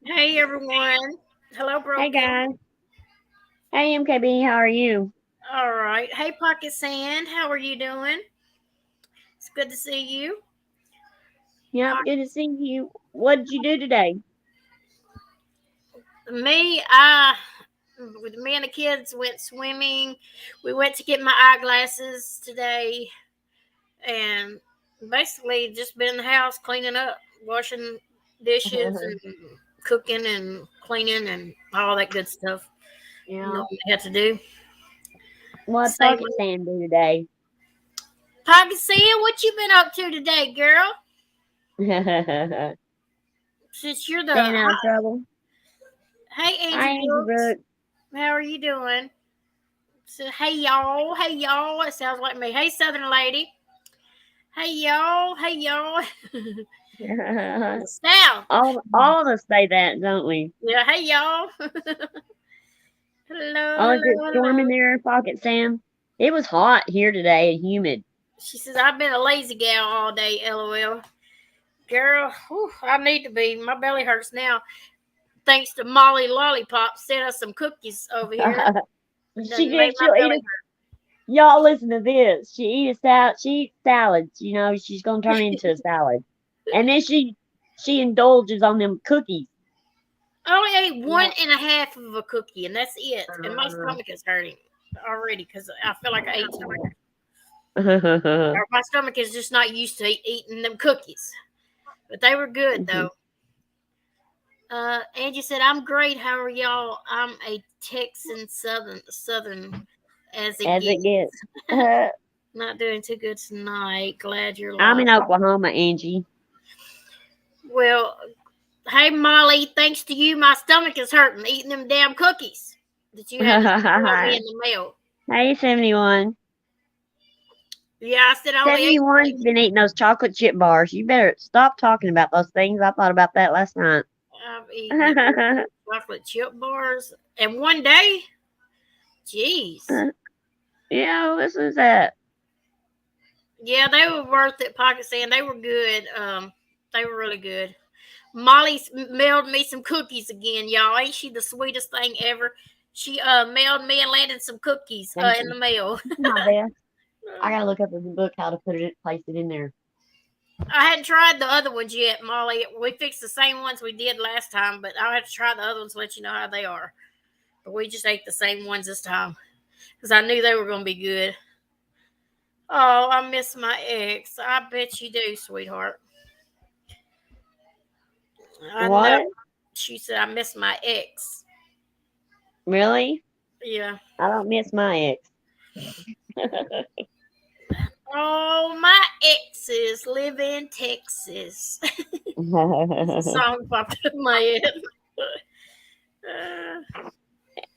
Hey everyone. Hello, Hey Broken. guys. Hey MKB, how are you? All right. Hey, Pocket Sand. How are you doing? It's good to see you. Yep, good to see you. What did you do today? Me, I, with me and the kids went swimming. We went to get my eyeglasses today, and basically just been in the house cleaning up, washing dishes, and cooking and cleaning and all that good stuff. You know Yeah. what we had to do. What Same. Pocket Sand do today? Pocket Sand, what you been up to today, girl? Staying Since you're the out of trouble. Hey, Hi, Angel Angel Brooks. Brooks. How are you doing? So, hey, y'all. Hey, y'all. It sounds like me. Hey, Southern Lady. Hey, y'all. Hey, y'all. South. all of us say that, don't we? Yeah, hey, y'all. Hello, Oh, is it hello, hello. storming there, Pocket Sam? It was hot here today and humid. She says, I've been a lazy gal all day, lol. Girl, whew, I need to be. My belly hurts now. Thanks to Molly Lollipop sent us some cookies over here. It She doesn't make did. my She'll eat belly a. Y'all listen to this. She eat a salad. She eats salads. You know, she's gonna turn into a salad, and then she indulges on them cookies. I only ate one Yeah. and a half of a cookie, and that's it. And my stomach is hurting already because I feel like I ate too much. Or my stomach is just not used to eating them cookies. But they were good though. Angie said, "I'm great. How are y'all? I'm a Texan Southern as it As it gets. gets. Not doing too good tonight. Glad you're I'm alive. in Oklahoma, Angie. Well, hey Molly, thanks to you, my stomach is hurting eating them damn cookies that you had to throw me in the mail. Hey, 71. Yeah, I said I only ate 71's been eating those chocolate chip bars. You better stop talking about those things. I thought about that last night. I've eaten chocolate chip bars, and one day, jeez, Yeah, this is that. yeah, they were worth it. Pocket sand, they were good. They were really good. Molly mailed me some cookies again, y'all. Ain't she the sweetest thing ever? She mailed me and Landon some cookies Thank in you. the mail. My best. I gotta look up in the book how to put it, place it in there. I hadn't tried the other ones yet, Molly. We fixed the same ones we did last time, but I'll have to try the other ones to let you know how they are. But we just ate the same ones this time because I knew they were going to be good. Oh, I miss my ex. I bet you do, sweetheart. I know. What? She said, I miss my ex. Really? Yeah. I don't miss my ex. Oh, my exes live in Texas. That's a song popped in my head.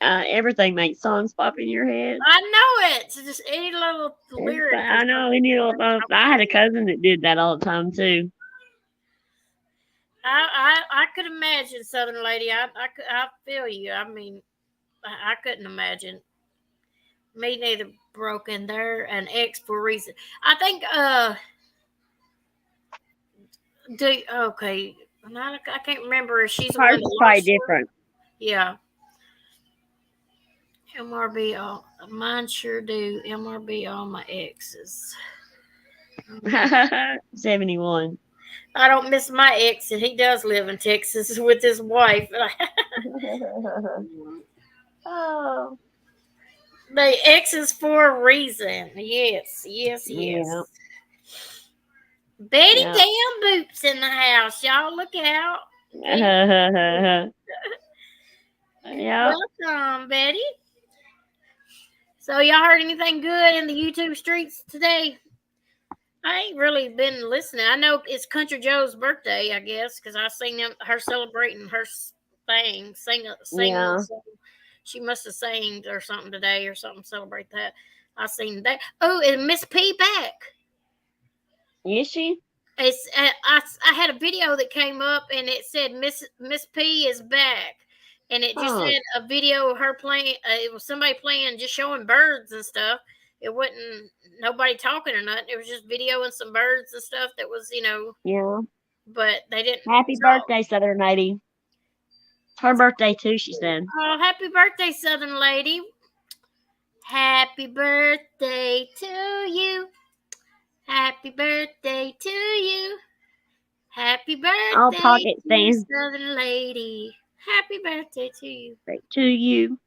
Everything makes songs pop in your head. I know it. So just any little lyric or I know. something just brings I up my had a head. cousin that did that all the time too. I could imagine, Southern Lady. I feel you. I mean, I couldn't imagine. Me neither. Broken. They're an ex for a reason. I think. Do okay. I can't remember if she's the one Hers that is probably lost her. different. Yeah. MRB. All mine sure do. MRB. All my exes. Um, 71. I don't miss my ex, and he does live in Texas with his wife. Oh, The X is for a reason. Yes, yes, yeah, yes. Betty yeah. Damn Boots in the house, y'all. Look out. Betty. Yep. Welcome, Betty. So, y'all heard anything good in the YouTube streets today? I ain't really been listening. I know it's Country Joe's birthday, I guess, because I seen her celebrating her thing, singing. Yeah. So she must have sang or something today or something. Celebrate that. I seen that. Oh, and Miss P back. Is she? It's I had a video that came up and it said Miss P is back, and it just Huh. had a video of her playing. It was somebody playing, just showing birds and stuff. It wasn't nobody talking or nothing. It was just video and some birds and stuff that was Yeah. but they didn't Happy talk. birthday, Southern Lady. Her birthday too, she said. Oh, happy birthday, Southern lady. Happy birthday to you. Happy birthday to you. Happy All birthday pocket to stands Southern lady. Happy birthday to you. to you.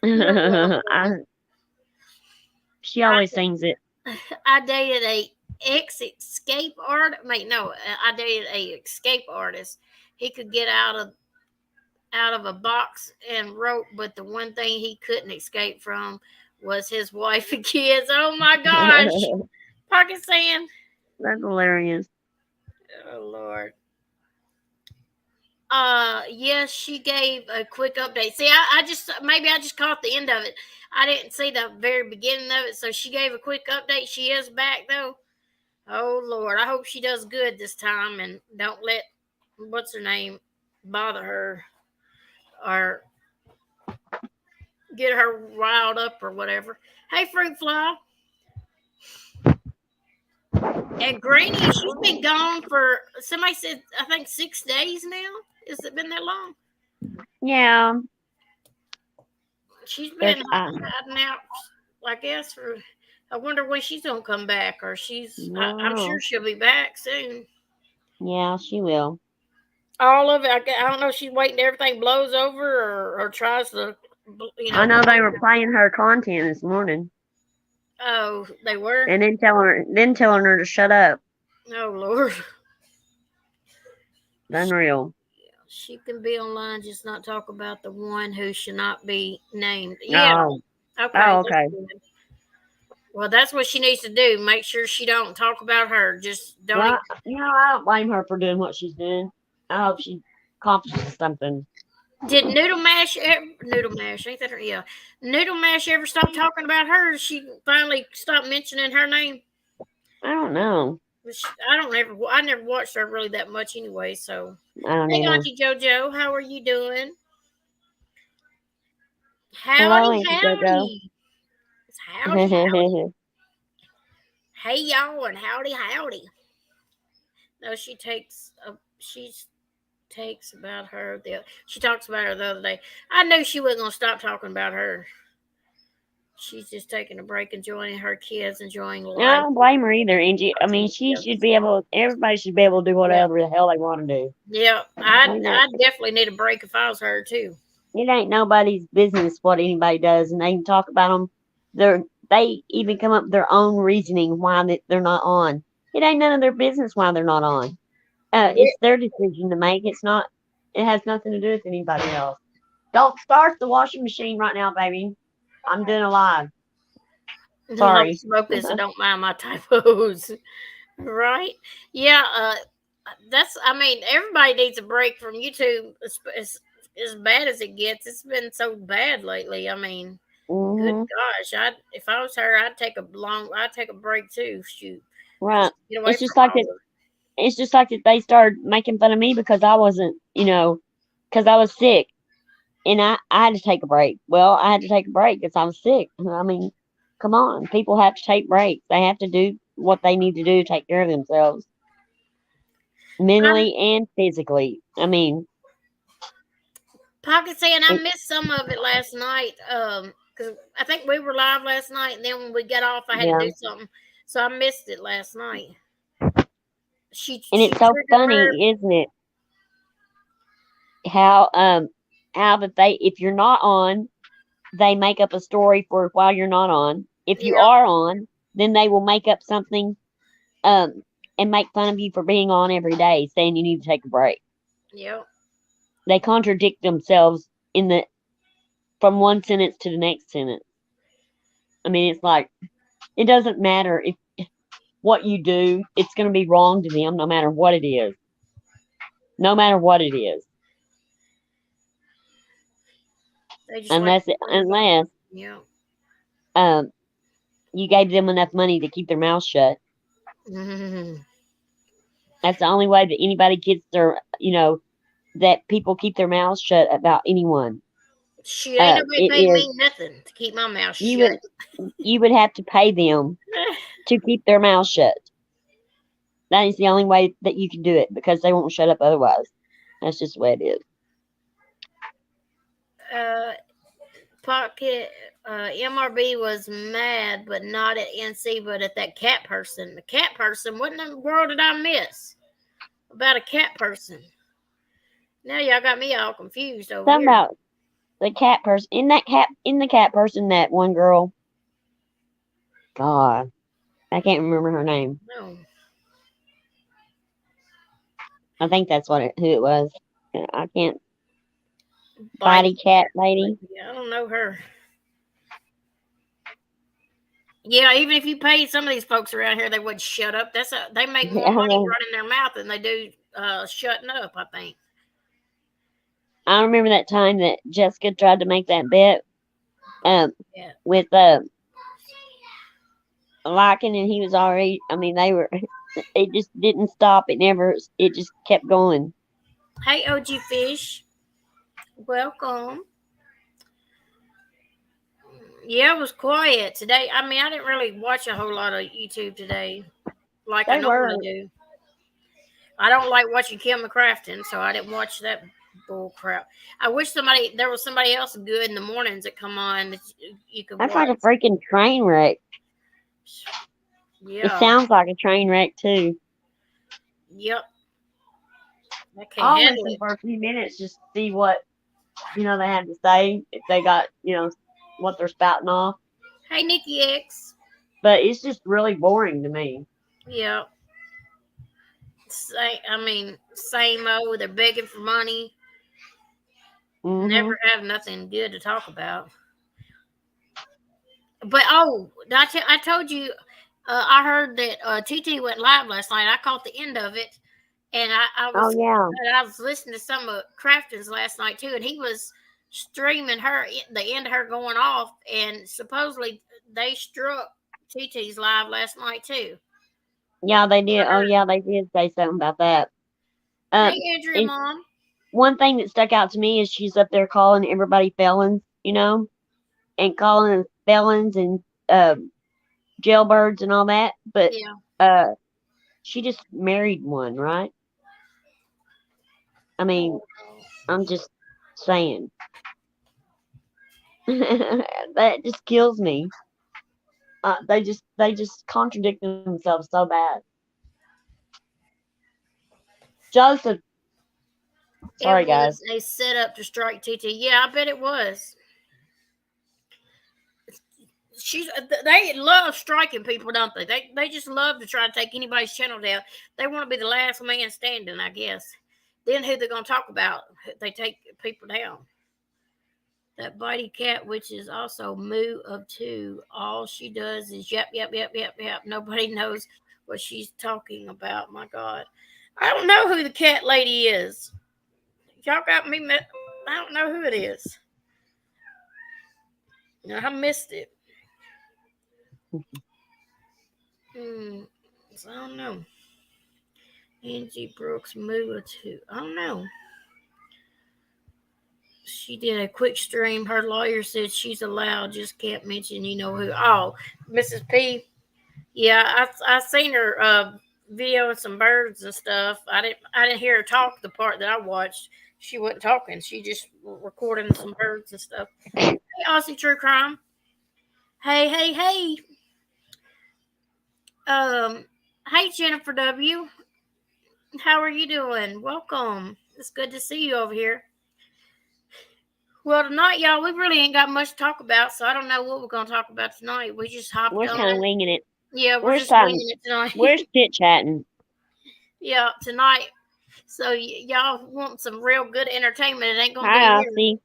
You're welcome. I, she always sings it. I dated a ex escape art. Wait, no, I dated a escape artist. He could get out of a box and rope, but the one thing he couldn't escape from was his wife and kids. Oh my gosh, Pakistan. That's hilarious. Oh Lord. Yes, she gave a quick update. See, I just caught the end of it. I didn't see the very beginning of it, so she gave a quick update. She is back though. Oh Lord, I hope she does good this time and don't let what's her name bother her or get her riled up or whatever. Hey, fruit fly. And Granny, she's been gone for somebody said I think 6 days now. Has it been that long? Yeah, She's been there's hiding out, I guess. For I wonder when she's gonna come back, or I'm sure no. she'll be back soon. Yeah, she will. All of it. I don't know. If she's waiting till everything blows over, or tries to, I know they were playing her content this morning Oh, they were. and then telling her to shut up. Oh Lord. Unreal. She can be online, just not talk about the one who should not be named. Yeah. Oh, Okay. oh, That's okay. good. Well, that's what she needs to do. Make sure she don't talk about her. Just don't. Well, I don't blame her for doing what she's doing. I hope she accomplishes something. Did Noodle Mash? Ain't that her? Yeah. Noodle Mash ever stop talking about her? She finally stopped mentioning her name. I don't know. I don't ever. I never watched her really that much anyway. So, I don't hey, either. Auntie JoJo, how are you doing? Hello, Howdy, Auntie JoJo. howdy. It's howdy, howdy. Hey, y'all, and howdy, howdy. No, she takes about her. She talks about her the other day. I knew she wasn't gonna stop talking about her. She's just taking a break, enjoying her kids, enjoying I life. don't blame her either, Angie. I mean, she should be able. Everybody should be able to do Yeah, whatever the hell they want to do. yeah. Ain't no, I definitely need a break if I was her too. it ain't nobody's business what anybody does, and they can talk about them. They even come up with their own reasoning why they're not on. It ain't none of their business why they're not on. Yeah. It's their decision to make. It's not. It has nothing to do with anybody else. Don't start the washing machine right now, baby. I'm doing a live. No Sorry. smoke this. I don't mind my typos. Right? Yeah. That's. I mean, everybody needs a break from YouTube. As bad as it gets, it's been so bad lately. I mean, good Hmm. gosh, if I was her, I'd take a break too. Shoot, Right. just get away It's just from like all that. of It's just like that they started making fun of me because I wasn't, because I was sick and I had to take a break. Well, I had to take a break because I was sick. I mean, come on. People have to take breaks. They have to do what they need to do to take care of themselves it. mentally and physically. I mean, Pocket saying I it, missed some of it last night. Because I think we were live last night, and then when we got off, I had to yeah. do something, so I missed it last night. And She it's so triggered her. funny, isn't it? How that if you're not on, they make up a story for while you're not on. If you Yep, are on, then they will make up something um and make fun of you for being on every day, saying you need to take a break. yep. They contradict themselves in the from one sentence to the next sentence. I mean, it's like it doesn't matter if what you do, it's going to be wrong to them no matter what it is. No matter what it is. They just like Unless to bring it up. unless Yep. um you gave them enough money to keep their mouth shut. That's the only way that anybody gets that people keep their mouths shut about anyone. She ain't nobody It paid is me nothing to keep my mouth you shut. would you would have to pay them to keep their mouth shut. That is the only way that you can do it because they won't shut up otherwise. That's just the way it is. Uh, Pocket MRB was mad, but not at NC, but at that cat person. The cat person, what in the world did I miss about a cat person? Now y'all got me all confused over Something here. about the cat person. In the cat person, that one girl. God, I can't remember her name. No, I think that's who it was. I can't. bite Body cat lady. I don't know her. Yeah, even if you paid some of these folks around here, they would shut up. They make more money running their mouth than they do shutting up. I think. I remember that time that Jessica tried to make that bet Yeah. with Larkin, and he was already. I mean, they were. It just didn't stop. It never. It just kept going. Hey, OG Fish, welcome. Yeah, it was quiet today. I mean, I didn't really watch a whole lot of YouTube today, like I They were. normally do. I don't like watching Kim McCrafton, so I didn't watch that bull crap. I wish there was somebody else good in the mornings that come on that you could That's watch. like a freaking train wreck. It Yeah. sounds like a train wreck too. Yep. I can't I'll handle listen it. for a few minutes just to see what they have to say, if they got what they're spouting off. Hey, Nikki X. But it's just really boring to me. Yeah. Same old. They're begging for money. Mhm. Never have nothing good to talk about. But I told you, I heard that TT went live last night. I caught the end of it, and Oh yeah. I was listening to some of Crafton's last night too, and he was streaming the end of her going off, and supposedly they struck TT's live last night too. Yeah, they did. I Oh heard. yeah, they did say something about that. Hey, Um, Andrea, and mom. one thing that stuck out to me is she's up there calling everybody felons, and calling them felons and jailbirds and all that. But Yeah. uh, she just married one, right? I mean, Oh, I'm just saying. That just kills me. They just contradict themselves so bad. Joseph, it sorry guys. was a setup to strike TT. Yeah, I bet it was. They love striking people, don't they? They just love to try to take anybody's channel down. They want to be the last man standing, I guess. Then who they're gonna talk about? They take people down. That bitey cat, which is also moo of two, all she does is yep, yep, yep, yep, yep. Nobody knows what she's talking about. My God, I don't know who the cat lady is. Y'all got me. I don't know who it is. I missed it. So I don't know. Angie Brooks Moo too. I don't know. She did a quick stream. Her lawyer said she's allowed, just can't mention who. Oh, Mrs. P. Yeah, I seen her videoing some birds and stuff. I didn't hear her talk the part that I watched. She wasn't talking. She just recording some birds and stuff. Hey, Aussie True Crime. Hey, hey, hey. Hey Jennifer W. How are you doing? Welcome. It's good to see you over here. Well, tonight, y'all, we really ain't got much to talk about, so I don't know what we're going to talk about tonight. We just hopped We're on. kind of winging it. Yeah, we're We're just talking. winging it tonight. We're chit chatting. Yeah, tonight. So, y'all want some real good entertainment. It ain't going to be Hi, here. Aussie.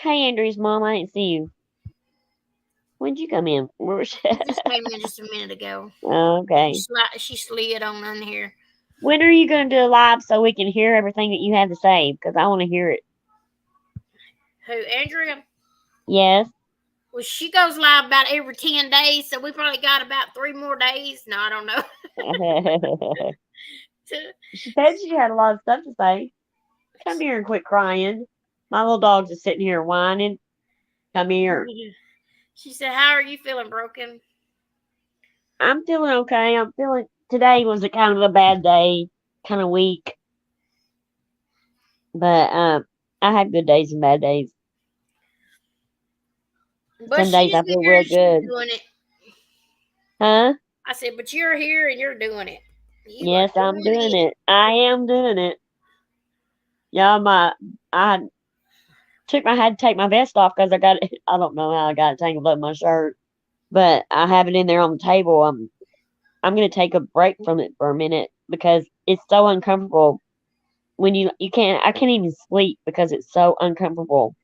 Hey, Andrew's mom. I didn't see you. When'd you come in? She just came in just a minute ago. Okay. She slid on in here. When are you going to do a live so we can hear everything that you have to say? Because I want to hear it. Who, Andrea? Yes. Well, she goes live about every 10 days, so we probably got about 3 more days. No, I don't know. She said she had a lot of stuff to say. Come here and quit crying. My little dog's just sitting here whining. Come here. She said, "How are you feeling, Broken?" I'm feeling okay. Today was a kind of a bad day, kind of weak. But I have good days and bad days. But Some days she's I feel here real and she's good. doing it. Huh? I said, but you're here and you're doing it. You are Yes, I'm doing doing it. it. I am doing it. Yeah, I I had to take my vest off because I got it. I don't know how I got it tangled up in my shirt, but I have it in there on the table. I'm gonna take a break from it for a minute because it's so uncomfortable when you can't I can't even sleep because it's so uncomfortable.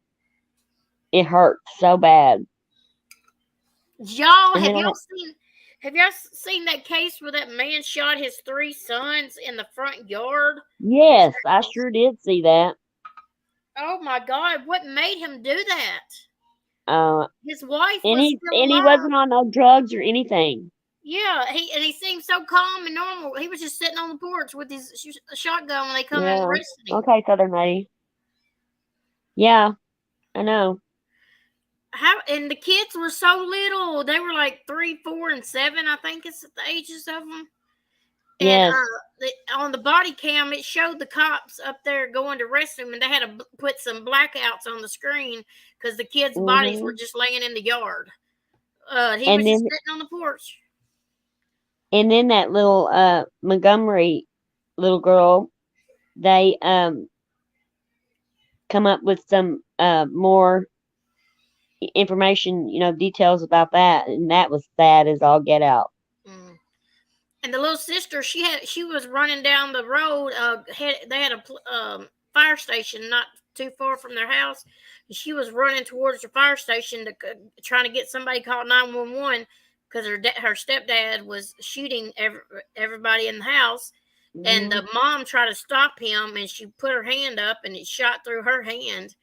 It hurts so bad. Y'all, And then have y'all seen that case where that man shot his three sons in the front yard of his yes, I house? sure did see that. Oh my God, what made him do that? Uh, His wife and was he still and he alive. wasn't on no drugs or anything. Yeah, he seemed so calm and normal. He was just sitting on the porch with his shotgun when they come and Yeah. arrested him. Okay, Southern lady. Yeah, I know. How and the kids were so little. They were like 3, 4, and 7. I think it's the ages of them. And Yes. on the body cam, it showed the cops up there going to arrest him, and they had to put some blackouts on the screen because the kids' bodies were Mhm. just laying in the yard. He And was just then sitting on the porch. that little Montgomery little girl, they come up with some more information, details about that, and that was sad as all get out. Mm. And the little sister, she was running down the road. They had a fire station not too far from their house. And she was running towards the fire station to trying to get somebody called 911 because her stepdad was shooting everybody in the house. And Hmm. the mom tried to stop him, and she put her hand up, and it shot through her hand.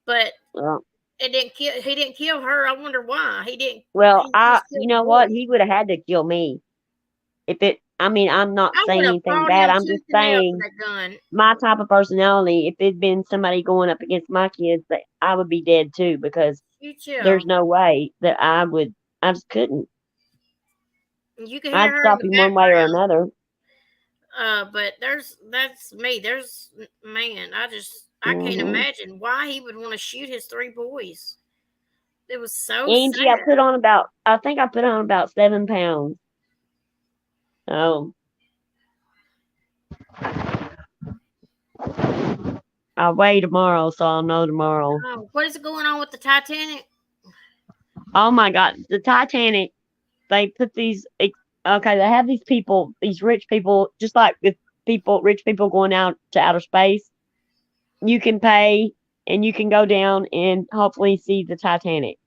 But Well, it didn't kill. He didn't kill her. I wonder why. He didn't. well, He just you killed the know what? boy. He would have had to kill me if it. I mean, I'm not I saying would have anything fought bad. him I'm tooth just and nail for saying that gun. my type of personality. If it'd been somebody going up against my kids, that I would be dead too because You chill. there's no way that I would. I just couldn't. You can hear I'd her in stop the him one way or background. another. But that's me. There's man. I can't Hmm. imagine why he would want to shoot his three boys. It was so Angie, sad. I think I put on about 7 pounds. Oh, I'll weigh tomorrow, so I'll know tomorrow. What is going on with the Titanic? Oh my God, the Titanic. They put okay, they have these people, these rich people, just like with rich people going out to outer space. You can pay and you can go down and hopefully see the Titanic.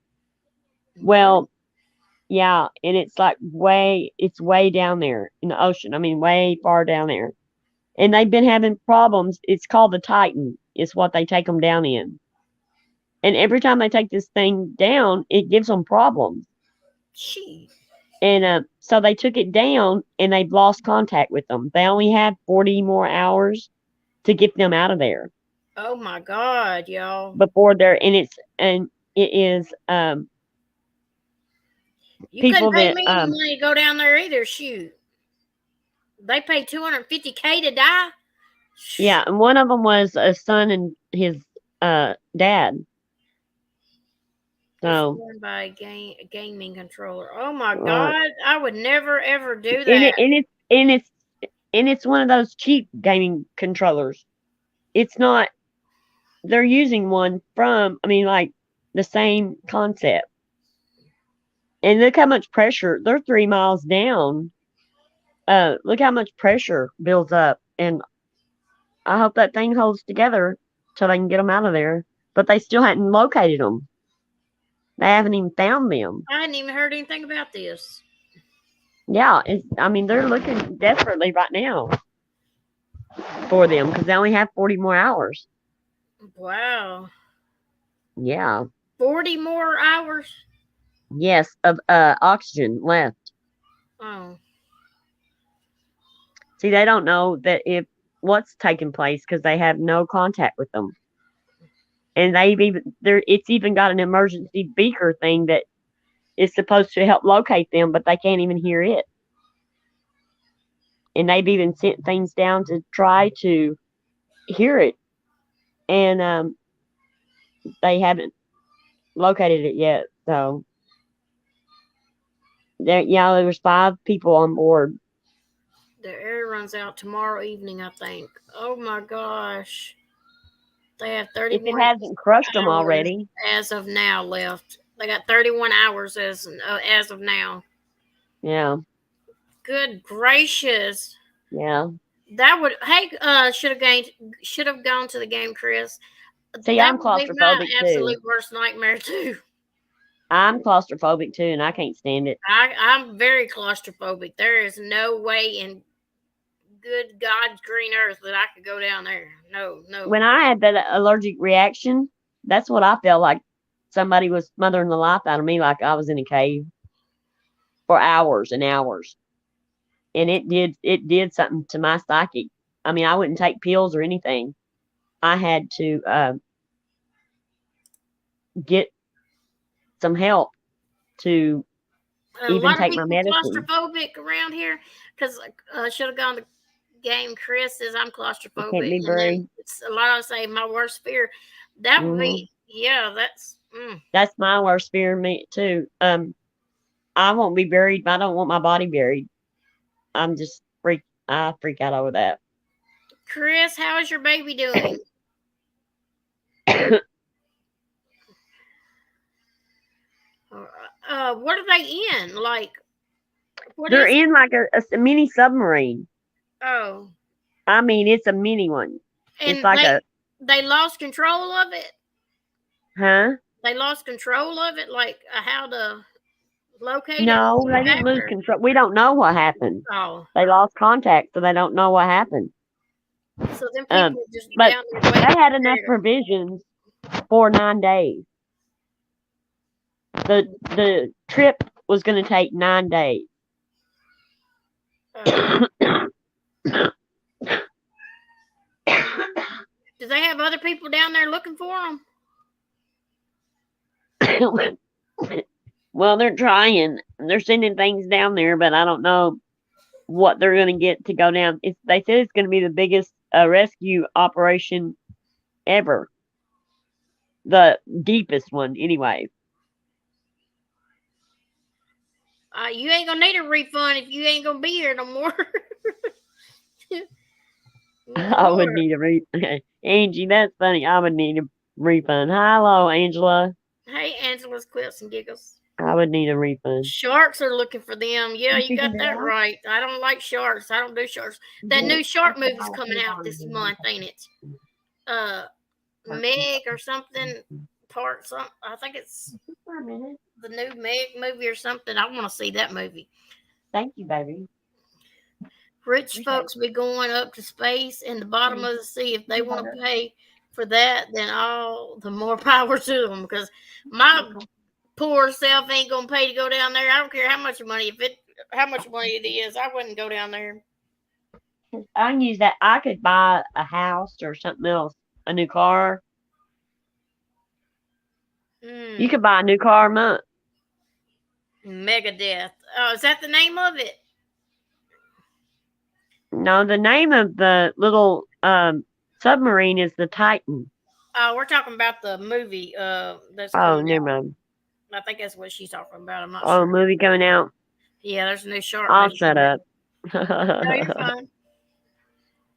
What? Well, yeah, and it's way down there in the ocean. I mean, way far down there. And they've been having problems. It's called the Titan. Is what they take them down in. And every time they take this thing down, it gives them problems. She. And so they took it down, and they've lost contact with them. They only have 40 more hours to get them out of there Oh my God, y'all. before they're and it is You couldn't people pay that me any money to go down there either. Shoot. They paid 250K to die. yeah, and one of them was a son and his dad. Was So run by a gaming controller. Oh my right, God, I would never ever do and that. it's one of those cheap gaming controllers. It's not. They're using one from. I mean, like the same concept. And look how much pressure. They're 3 miles down. Look how much pressure builds up, and I hope that thing holds together till they can get them out of there. But they still hadn't located them. They haven't even found them. I hadn't even heard anything about this. Yeah, I mean, they're looking desperately right now for them because they only have 40 more hours. Wow. Yeah. 40 more hours? Yes, of oxygen left. Oh. See, they don't know that if what's taking place because they have no contact with them. And it's even got an emergency beaker thing that is supposed to help locate them, but they can't even hear it. And they've even sent things down to try to hear it, and they haven't located it yet. So there was 5 people on board. The air runs out tomorrow evening, I think. Oh my gosh. They have If it 31 hasn't crushed them hours already, as of now left. They got 31 hours as of now. yeah, Good gracious. yeah. That would hey should have gone to the game, Chris. See, That I'm would be my claustrophobic too. absolute worst nightmare too. I'm claustrophobic too, and I can't stand it. I'm very claustrophobic. There is no way in good God's green earth that I could go down there. No, no. When I had that allergic reaction, that's what I felt like. Somebody was smothering the life out of me, like I was in a cave for hours and hours, and it did something to my psyche. I mean, I wouldn't take pills or anything. I had to get some help to A even lot of take my people medicine. claustrophobic around here because should have gone to game. Chris says I'm I can't claustrophobic, be and then brave. it's a lot of say my worst fear. That would Hmm. be yeah. That's my worst fear, me too. I won't be buried. I don't want my body buried. I'm just freak. I freak out over that. Chris, how is your baby doing? What are they in? Like, what They're is it? in like a mini submarine. Oh, I mean, it's a mini one. It's and like a they lost control of it. huh? They lost control of it, like how to locate it and No, get they it didn't back. lose Or control. We don't know what happened. oh, They lost contact, so they don't know what happened. so then Um, people just but down there they waiting had for enough air. provisions for 9 days. The trip was going to take 9 days. Uh, do they have other people down there looking for them? Well, they're trying. They're sending things down there, but I don't know what they're going to get to go down. They said it's going to be the biggest rescue operation ever, the deepest one, anyway. You ain't gonna need a refund if you ain't gonna be here no more. I would Lord. need a refund. Angie, that's funny. I would need a refund. Hello, Angela. Hey, Angela's quips and giggles. I would need a refund. Sharks are looking for them. Yeah, you got that right. I don't like sharks. I don't do sharks. That new shark movie's coming out this month, ain't it? Uh, Meg or something. I think it's the new Meg movie or something. I want to see that movie. Thank you, baby. Rich folks be going up to space and the bottom of the sea. If they want to pay for that, then all the more power to them. Because my poor self ain't gonna pay to go down there. I don't care how much money it is. I wouldn't go down there. I can use that. I could buy a house or something else, a new car. You Hmm. could buy a new car a month. Megadeth. Oh, is that the name of it? No, the name of the little submarine is the Titan. Oh, we're talking about the movie. That's Oh, coming never out. mind. I think that's what she's talking about. I'm not Oh, sure. movie coming out. Yeah, there's a new shark I'll movie shut coming up. out. No, you're fine.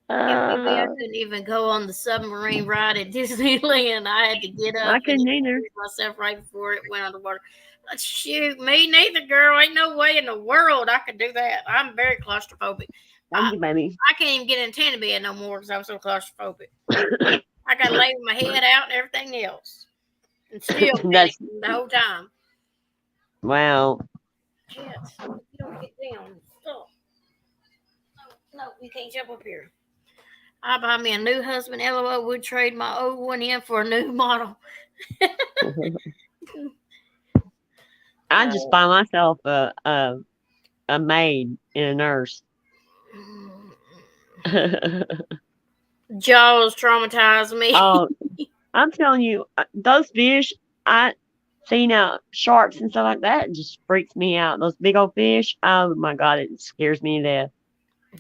Can't believe me. I uh, couldn't even go on the submarine ride at Disneyland. I had to get I up and couldn't either. excuse myself right before it went underwater. Shoot, me neither, girl. Ain't no way in the world I could do that. I'm very claustrophobic. I, Thank you, baby. I can't even get in tanning bed no more because I'm so claustrophobic. I got to lay with my head out and everything else. And still That's panicking the whole time. wow. Shit. You don't get down. Stop. No, you can't jump up here. I buy me a new husband. LOL would trade my old one in for a new model. I just buy myself a maid and a nurse. Jaws traumatized me. Oh, I'm telling you, those fish, I see now sharks and stuff like that, it just freaks me out. Those big old fish, oh my god, it scares me to death.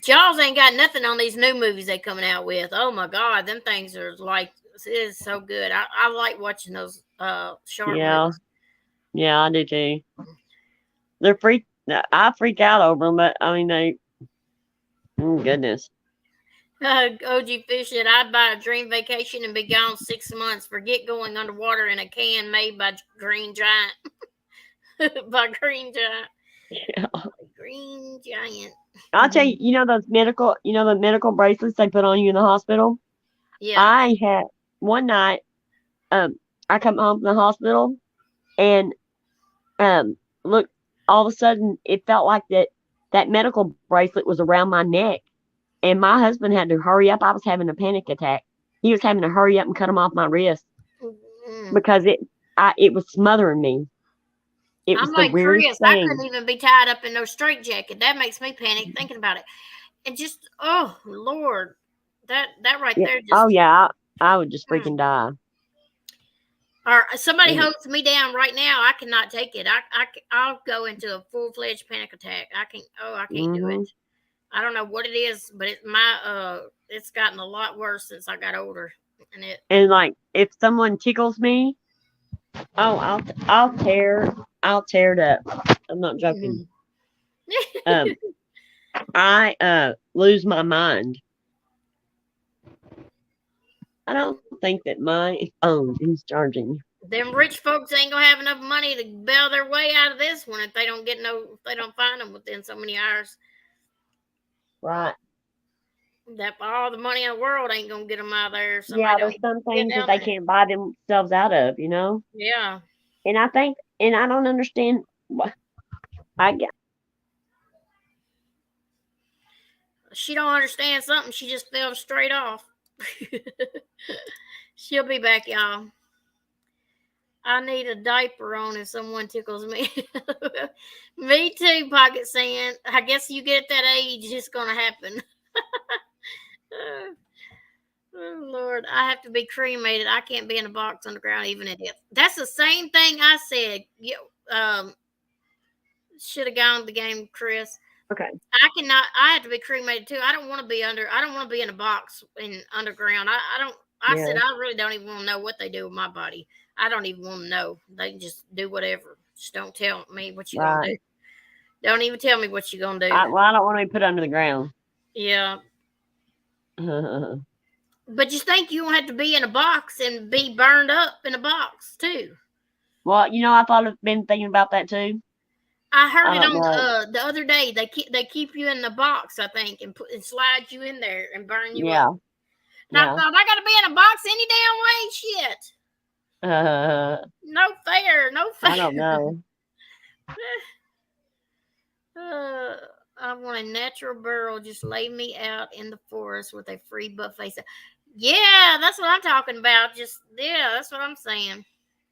Jaws ain't got nothing on these new movies they coming out with. Oh my god, them things are like dogs. It is so good. I like watching those shark Yeah, movies. yeah, I do too. They're freak. I freak out over them, but I mean they. Goodness. OG Fish said, I'd buy a dream vacation and be gone 6 months. Forget going underwater in a can made by Green Giant. By Green Giant. Green Giant. I'll tell you. You know those medical. You know the medical bracelets they put on you in the hospital. Yeah. I had one night. Um, I come home from the hospital and look. All of a sudden, it felt like that medical bracelet was around my neck, and my husband had to hurry up. I was having a panic attack. He was having to hurry up and cut them off my wrist Mm. because it was smothering me. It I'm was the like weirdest Chris. I couldn't thing. even be tied up in no straitjacket. That makes me panic thinking about it. And just, oh Lord, that right Yeah. there Oh just. yeah, I would just Mm. freaking die. Or somebody And, holds me down right now, I cannot take it. I'll go into a full fledged panic attack. I can't. Oh, I can't do hmm it. I don't know what it is, but it's gotten a lot worse since I got older. And it. and like if someone tickles me, oh, I'll tear it up. I'm not joking. Um, I lose my mind. I don't think that my phone is charging. Them rich folks ain't gonna have enough money to bail their way out of this one if they don't get no. If they don't find them within so many hours. Right. That all the money in the world ain't gonna get them out of there. If somebody Yeah, don't there's even some get things that down they there. can't buy themselves out of, you know? Yeah. And I think, and I don't understand. I get, She don't understand something. She just fell straight off. She'll be back, y'all. I need a diaper on if someone tickles me. Me too, Pocket Sand. I guess you get that age, it's gonna happen. Oh Lord, I have to be cremated. I can't be in a box underground even at death. That's the same thing I said. You should have gone to the game, Chris. okay. I cannot. I have to be cremated too. I don't want to be under. I don't want to be in a box in underground. I don't. I said Yeah. I really don't even want to know what they do with my body. I don't even want to know. They can just do whatever. Just don't tell me what you're gonna Right. do. Don't even tell me what you're gonna do. Well, I don't want to be put under the ground. Yeah, Well, but you think you don't have to be in a box and be burned up in a box too? I thought I've been thinking about that too. I heard I it don't on know. the other day. They keep you in the box, I think, and slide you in there and burn you up. Yeah. And I Yeah. thought I got to be in a box any damn way. Shit. No fair, no I fair. don't know. uh, I want a natural burial. Just lay me out in the forest with a free buffet. Yeah, that's what I'm talking about. That's what I'm saying.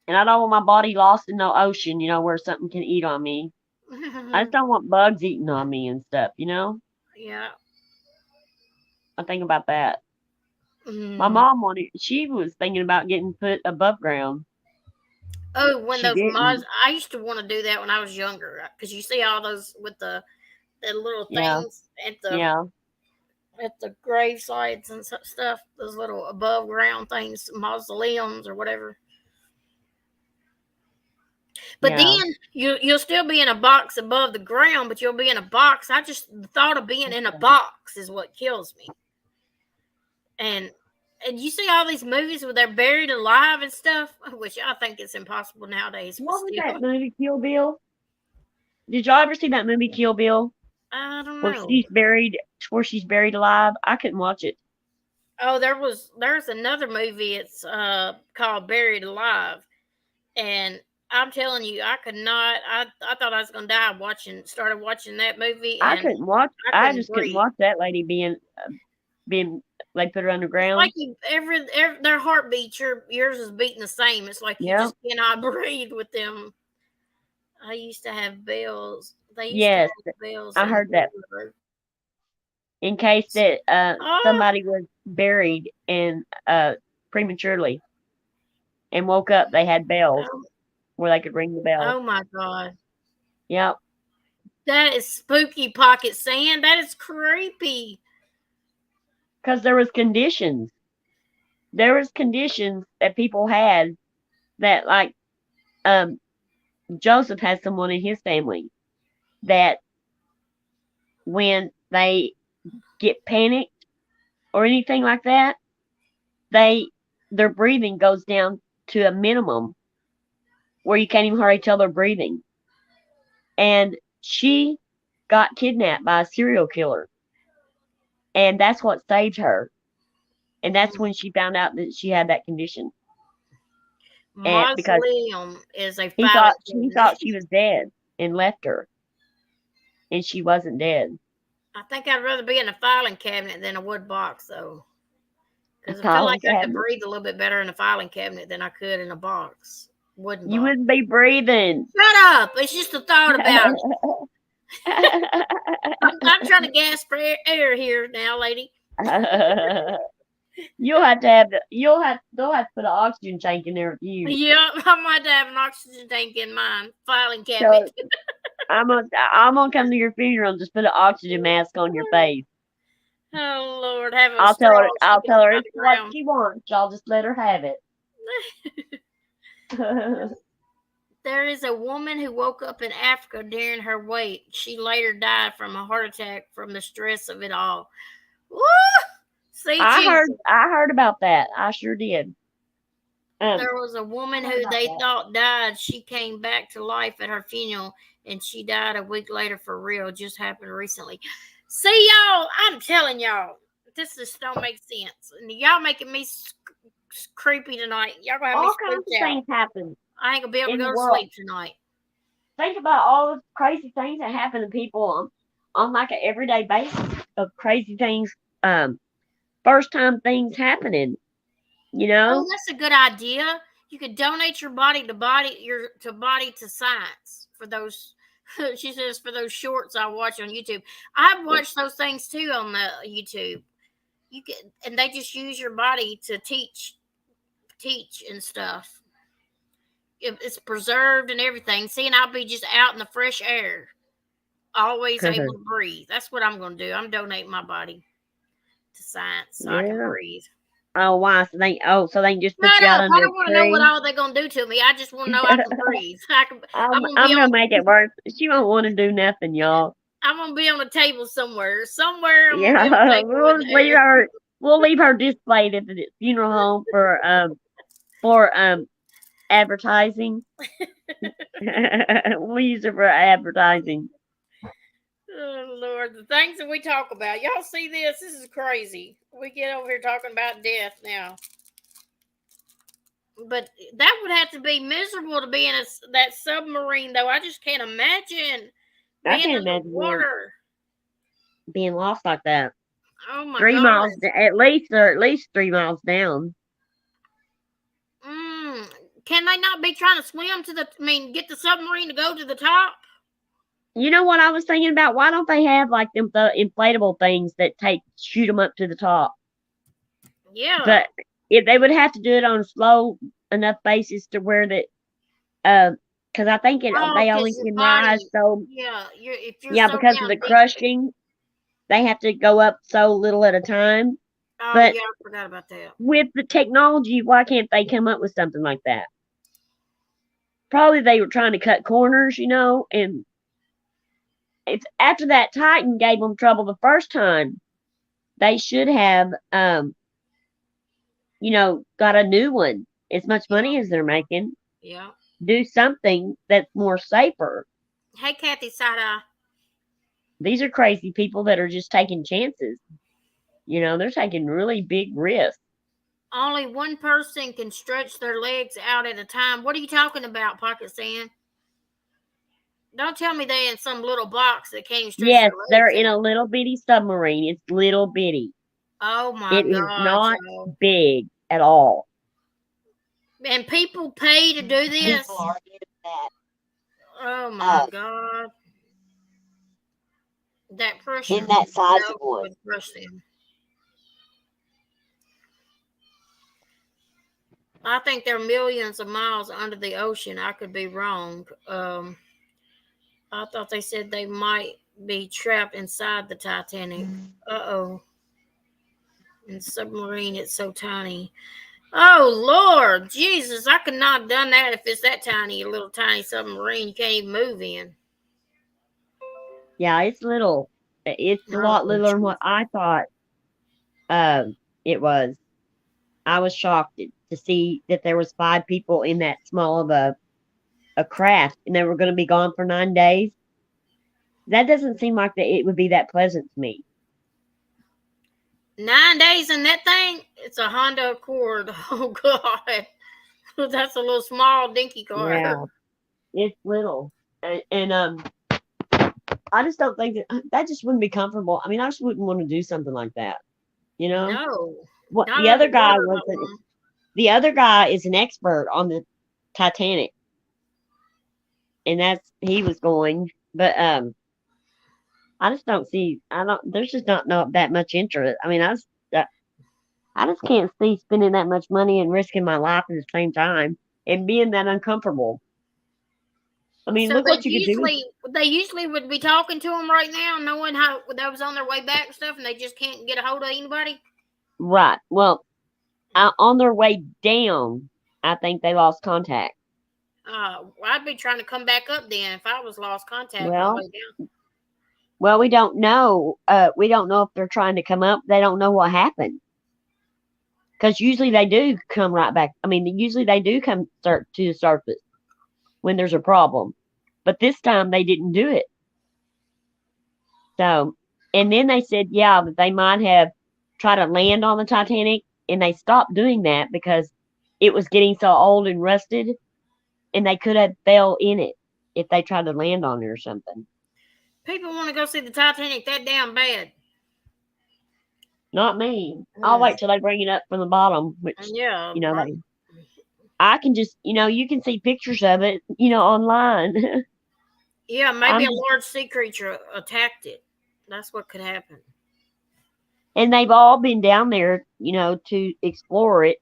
And I don't want my body lost in the ocean, where something can eat on me. I just don't want bugs eating on me and stuff. Yeah. I think about that. My Mm. mom she was thinking about getting put above ground. Oh, when She those moths, didn't. I used to want to do that when I was younger because you see all those with the little Yeah. things Yeah. at the grave sites and stuff. Those little above ground things, mausoleums or whatever. But Yeah. then you'll still be in a box above the ground, but you'll be in a box. I just the thought of being in a box is what kills me. And you see all these movies where they're buried alive and stuff, which I think it's impossible nowadays. But What was that still, movie, Kill Bill? Did y'all ever see that movie, Kill Bill, I don't where know. she's buried alive? I couldn't watch it. Oh, there's another movie. It's called Buried Alive, and I'm telling you, I could not. I thought I was gonna die started watching that movie, I and couldn't watch. I I couldn't just couldn't breathe. watch that lady being like put her It's like underground. every their heartbeat, yours is beating the same. It's like you Yeah. just cannot breathe with them. I used to have bells. They used to Yes, have bells I in the heard that. river. In case that Oh, somebody was buried and prematurely and woke up, they had bells oh, where they could ring the bell. oh my God. Yep. That is spooky, Pocket Sand. That is creepy. Because there was conditions. there was conditions that people had that, like, um, Joseph has someone in his family that when they get panicked or anything like that, they their breathing goes down to a minimum where you can't even hardly tell they're breathing. And she got kidnapped by a serial killer, and that's what saved her. And that's Mm. when she found out that she had that condition, and because Mausoleum is a filing he cabinet. thought she was dead and left her, and she wasn't dead. I think I'd rather be in a filing cabinet than a wood box, though, A because I feel like filing I could cabinet. breathe a little bit better in a filing cabinet than I could in a box, wooden You box. wouldn't be breathing. Shut up! It's just a thought about it. I'm trying to gasp for air here now, lady. They'll have to put an oxygen tank in there with you. Yeah, I might have an oxygen tank in mine filing cabinet. So I'm gonna come to your funeral and just put an oxygen mask on your face. Oh Lord, have a straw I'll sticking tell up her out it's the what ground. she wants. Y'all just let her have it. There is a woman who woke up in Africa during her wake. She later died from a heart attack from the stress of it all. Woo! See, Jesus. I heard about that. I sure did. There was a I woman heard who about they that. thought died. She came back to life at her funeral, and she died a week later for real. Just happened recently. See, y'all, I'm telling y'all, this just don't make sense. And y'all making me creepy tonight. Y'all gonna have me All kinds spooked of out. things happen I ain't gonna be able to in the go to world. sleep tonight. Think about all the crazy things that happen to people on like an everyday basis of crazy things. First time things happening. You Oh, know. that's a good idea. You could donate your body to science for those. She says for those shorts I watch on YouTube. I've watched those things too on the YouTube. You can, and they just use your body to teach and stuff. It's preserved and everything. See, and I'll be just out in the fresh air, always able to breathe. That's what I'm going to do. I'm donating my body to science so I can Yeah. breathe. Oh, why? So they can just put Shut you out up! I under a don't want to know what tree. all they're going to do to me. I just want to know I can breathe. I'm going to be I'm gonna on. make it worse. She won't want to do nothing, y'all. I'm going to be on a table somewhere. Somewhere I'm going to be on a Yeah, table in the air. we'll leave her displayed at the funeral home for advertising. We'll use her for advertising. Oh Lord, the things that we talk about. Y'all see this? This is crazy. We get over here talking about death now. But that would have to be miserable to be in that submarine, though. I just can't imagine I being can't in the imagine water. being lost like that. Oh my 3 miles gosh. at least, or at least 3 miles down. Mm. Can they not be trying to swim to the? I mean, get the submarine to go to the top? You know what I was thinking about? Why don't they have like the inflatable things that shoot them up to the top? Yeah. But if they would have to do it on a slow enough basis to where that, uh, because I think Oh, they only because your can rise body. so, Yeah, if you're yeah, so because of down the deep. crushing, they have to go up so little at a time. Oh But yeah, I forgot about that. with the technology, why can't they come up with something like that? Probably they were trying to cut corners, and it's after that Titan gave them trouble the first time. They should have, got a new one. As much Yeah, money as they're making, yeah. do something that's more safer. Hey, Kathy Side. These are crazy people that are just taking chances. They're taking really big risks. Only one person can stretch their legs out at a time. What are you talking about, Pocket Sand? Don't tell me they in some little box that can't even stretch Yes, their they're legs in out. a little bitty submarine. It's little bitty. Oh my It is God, not y'all. big at all. And people pay to do People this? are doing that. Oh my God. That In pressure. that size of No, one. would crush them. I think they're millions of miles under the ocean. I could be wrong. I thought they said they might be trapped inside the Titanic. Uh oh. And submarine, it's so tiny. Oh Lord, Jesus! I could not have done that if it's that tiny, a little tiny submarine you can't even move in. Yeah, it's little. It's a lot Oh, littler than what geez. I thought it was. I was shocked to see that there was 5 people in that small of a craft, and they were going to be gone for 9 days. That doesn't seem like that it would be that pleasant to me. 9 days in that thing? It's a Honda Accord. Oh God, that's a little small dinky car. Yeah, it's little, and I just don't think that just wouldn't be comfortable. I mean, I just wouldn't want to do something like that. You know, No, what not the other guy underwater. was Not one. the other guy is an expert on the Titanic, and that's he was going, but I just don't see. I don't. There's just not that much interest. I mean, I just can't see spending that much money and risking my life at the same time and being that uncomfortable. I mean, So look what you could do. they usually would be talking to them right now, knowing how that was on their way back and stuff, and they just can't get a hold of anybody. Right. Well, on their way down, I think they lost contact. I'd be trying to come back up then if I was lost contact on the Well, way down. we don't know. We don't know if they're trying to come up. They don't know what happened because usually they do come right back. I mean, usually they do come start to the surface when there's a problem, but this time they didn't do it. So, and then they said, yeah, that they might have tried to land on the Titanic, and they stopped doing that because it was getting so old and rusted, and they could have fell in it if they tried to land on it or something. People want to go see the Titanic that damn bad. Not me. I'll Mm. wait till they bring it up from the bottom, which Yeah, they. I can just, you can see pictures of it, online. yeah. Maybe I'm a just, large sea creature attacked it. That's what could happen. and they've all been down there, to explore it,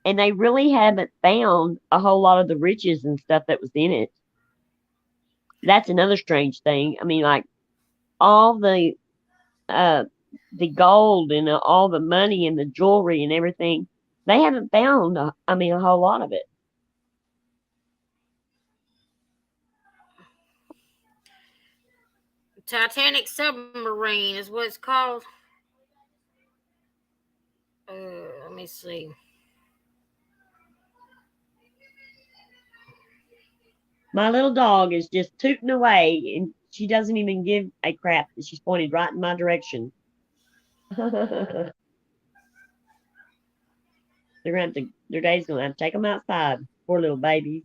and they really haven't found a whole lot of the riches and stuff that was in it. That's another strange thing. I mean, like all uh the gold and all the money and the jewelry and everything, they haven't found. I mean, a whole lot of it. Titanic submarine is what it's called. Let me see. My little dog is just tooting away, and she doesn't even give a crap that she's pointed right in my direction. They're gonna have to. Their dad's gonna have to take them outside. Poor little babies.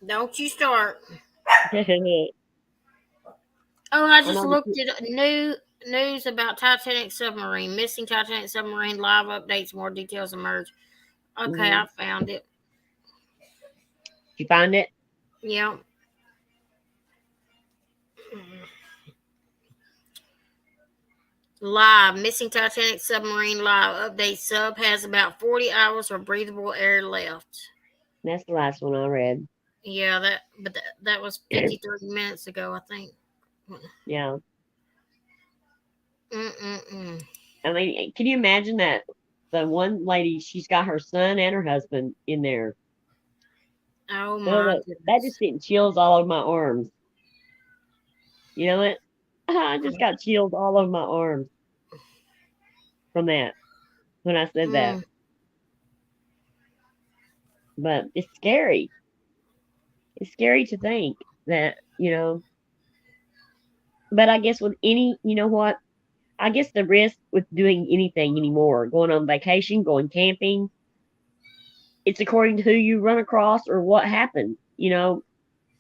Don't you start. I Oh, I just know the looked at news about Titanic submarine, missing Titanic submarine, live updates, more details emerge. Okay, mm-hmm. I found it. You find it? Yeah. Live, missing Titanic submarine live update. Sub has about 40 hours of breathable air left. That's the last one I read. Yeah, that was 30 minutes ago, I think. Yeah. Mm-mm-mm. I mean, can you imagine that? The one lady, she's got her son and her husband in there. Oh Oh, my that just goodness. sent chills all over my arms. You know what? I just got chills all over my arms from that when I said that. Mm. But it's scary. It's scary to think that. But I guess with any, you know what? I guess the risk with doing anything anymore, going on vacation, going camping, it's according to who you run across or what happens.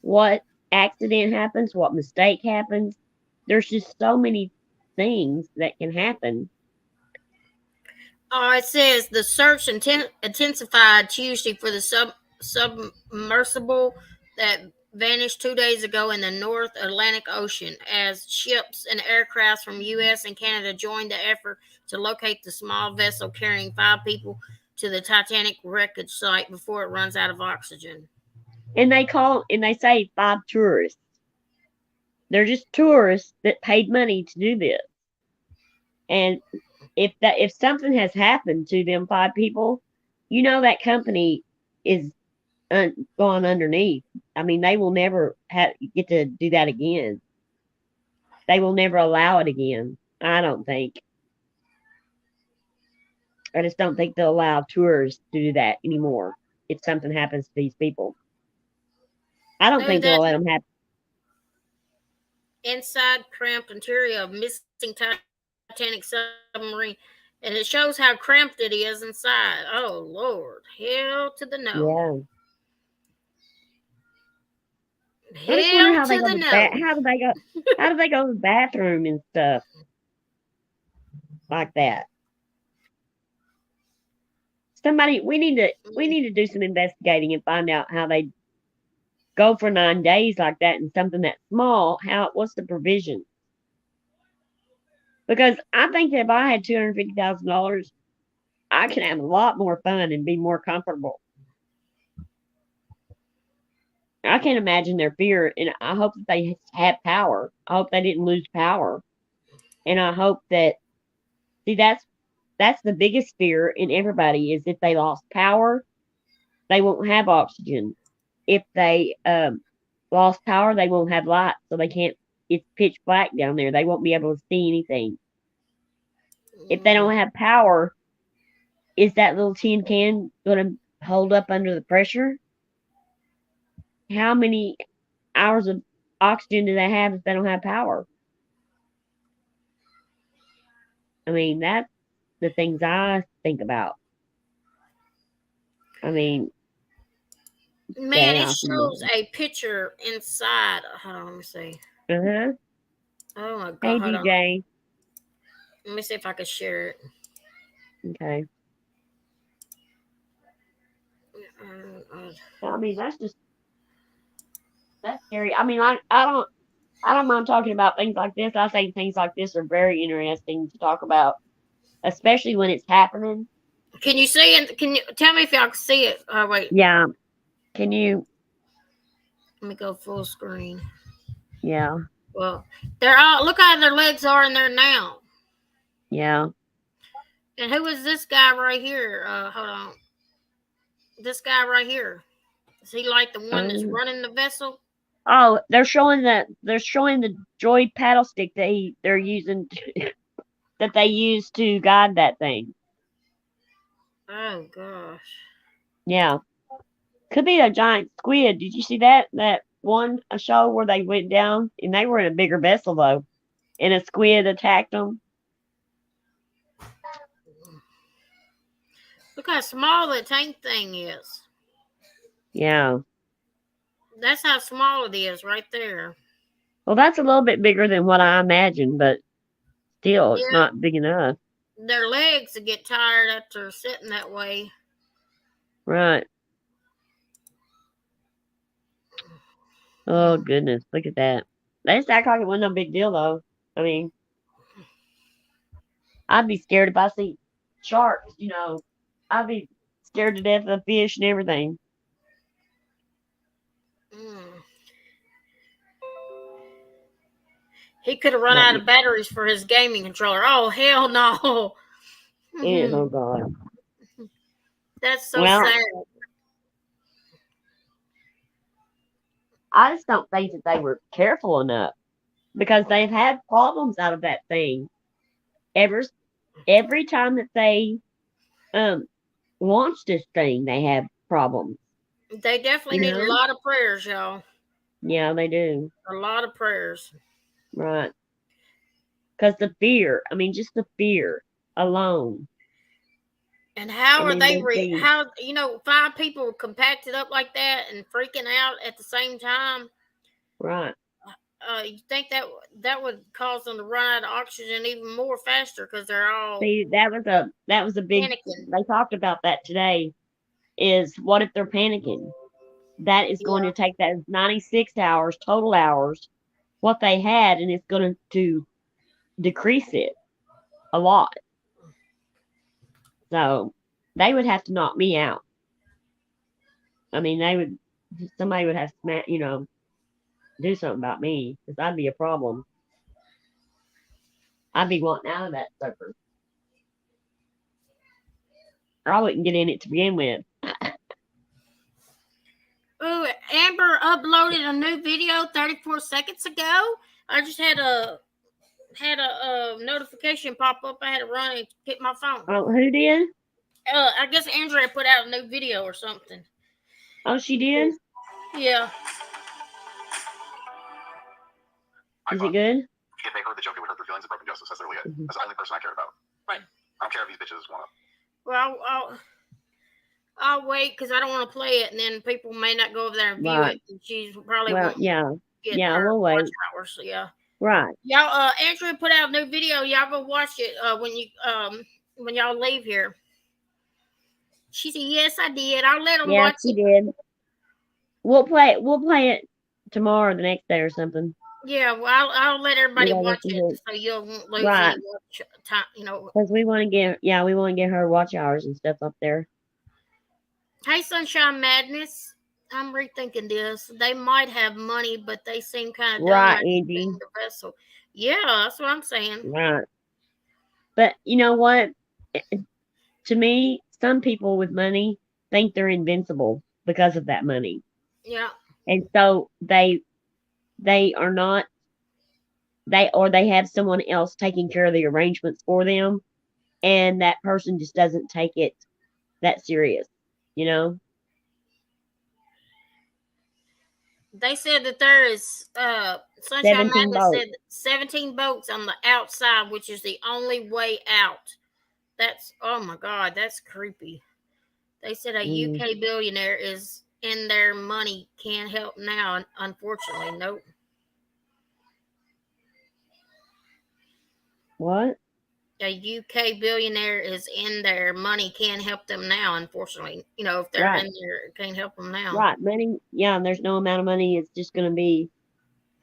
What accident happens, what mistake happens. There's just so many things that can happen. It says the search intensified Tuesday for the submersible that vanished 2 days ago in the North Atlantic Ocean as ships and aircrafts from U.S. and Canada joined the effort to locate the small vessel carrying 5 people to the Titanic wreckage site before it runs out of oxygen. And they say 5 tourists. They're just tourists that paid money to do this. And if something has happened to them 5 people, that company is gone underneath. I mean, they will never get to do that again. They will never allow it again. I don't think. I just don't think they'll allow tourists to do that anymore if something happens to these people. I don't No, think they'll that let them happen. inside cramped interior of missing Titanic submarine, and it shows how cramped it is inside. Oh Lord, hell to the no, Yeah. I hell just to wonder the how they go to no. how do they go to the bathroom and stuff like that. Somebody we need to do some investigating and find out how they go for 9 days like that in something that small. What's the provision? Because I think that if I had $250,000, I could have a lot more fun and be more comfortable. I can't imagine their fear, and I hope that they have power. I hope they didn't lose power, and I hope that see that's the biggest fear in everybody is if they lost power, they won't have oxygen. If they lost power, they won't have light, so they can't. It's pitch black down there. They won't be able to see anything. If they Mm, don't have power, is that little tin can going to hold up under the pressure? How many hours of oxygen do they have if they don't have power? I mean, that's the things I think about. I mean, man, it chaos. shows a picture inside. Hold on, let me see. Uh-huh. Oh my god, Hey, hold on. DJ. Let me see if I can share it. Okay. Uh, I mean, that's scary. I mean, I don't mind talking about things like this. I think things like this are very interesting to talk about, especially when it's happening. Can you see it? Can you tell me if y'all can see it? Oh wait, Yeah. Can you? let me go full screen. Yeah. Well, they're all look how their legs are in there now. Yeah. And who is this guy right here? Hold on, this guy right here. Is he like the one that's Um, running the vessel? oh, they're showing the droid paddle stick they're using that they use to guide that thing. Oh gosh. Yeah. Could be a giant squid. Did you see that one a show where they went down and they were in a bigger vessel though, and a squid attacked them? Look how small that tank thing is. Yeah. That's how small it is right there. Well, that's a little bit bigger than what I imagined, but still, it's Yeah, not big enough. their legs would get tired after sitting that way. Right. Oh goodness, look at that. They just act like it wasn't no big deal though. I mean, I'd be scared if I see sharks. I'd be scared to death of fish and everything. Mm. He could have run But out yeah, of batteries for his gaming controller. Oh hell no! oh god. That's so Well, sad. I just don't think that they were careful enough because they've had problems out of that thing ever every time that they um launch this thing. They have problems. They definitely You need a know? lot of prayers, y'all. Yeah, they do. A lot of prayers. Right. Because the fear. I mean, just the fear alone. And how I are mean, they? they'd be How 5 people compacted up like that and freaking out at the same time? right. You think that would cause them to run out of oxygen even more faster because they're all See, that was a big. panicking. They talked about that today. Is what if they're panicking? That is going to Yeah. take that 96 hours total hours what they had, and it's going to decrease it a lot. So they would have to knock me out. I mean, somebody would have to do something about me because I'd be a problem. I'd be wanting out of that sucker. Or I wouldn't get in it to begin with. Ooh, Amber uploaded a new video 34 seconds ago. I just had a notification pop up. I had to run and get my phone. Oh, who did? I guess Andrea put out a new video or something. Oh, she did? Yeah. Is it good? If they heard the joke, it would hurt their feelings. And broken justice. That's literally it. Mhm. That's the only person I care about. Right. I don't care if these bitches want to. Well, I'll wait because I don't want to play it, and then people may not go over there and view Right. it. And she probably Well, won't yeah. get Yeah, her we'll wait. watch hours. So yeah. Right. Y'all, Andrea put out a new video. Y'all go watch it when y'all leave here. She said, "Yes, I did. I'll let them Yeah, watch she it." did. We'll play it tomorrow or the next day or something. Yeah, well, I'll let everybody Yeah, watch this is it it. so you won't lose Right. any watch time. You know. Because we want to get her watch hours and stuff up there. Hey, Sunshine Madness. I'm rethinking this. They might have money, but they seem kind of dumb Right, after Angie. being the vessel. Yeah, that's what I'm saying. Right. But you know what? To me, some people with money think they're invincible because of that money. Yeah. And so they are not they have someone else taking care of the arrangements for them, and that person just doesn't take it that serious, you know? They said that there is Sunshine 17 Madness boats. said 17 boats on the outside, which is the only way out. That's oh my god, that's creepy. They said a Mm, UK billionaire is in their money can't help now. Unfortunately, nope. what? A UK billionaire is in their money can't help them now. Unfortunately, you know if they're Right. in there, it can't help them now. Right. Money, yeah, and there's no amount of money. It's just going to be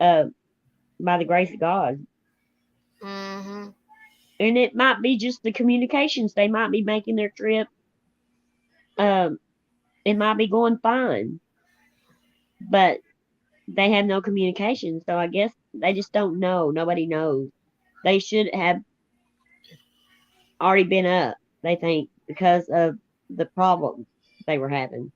uh by the grace of God. Mm-hmm. And it might be just the communications. They might be making their trip. Um, it might be going fine, but they have no communication. So I guess they just don't know. Nobody knows. They should have already been up, they think, because of the problems they were having.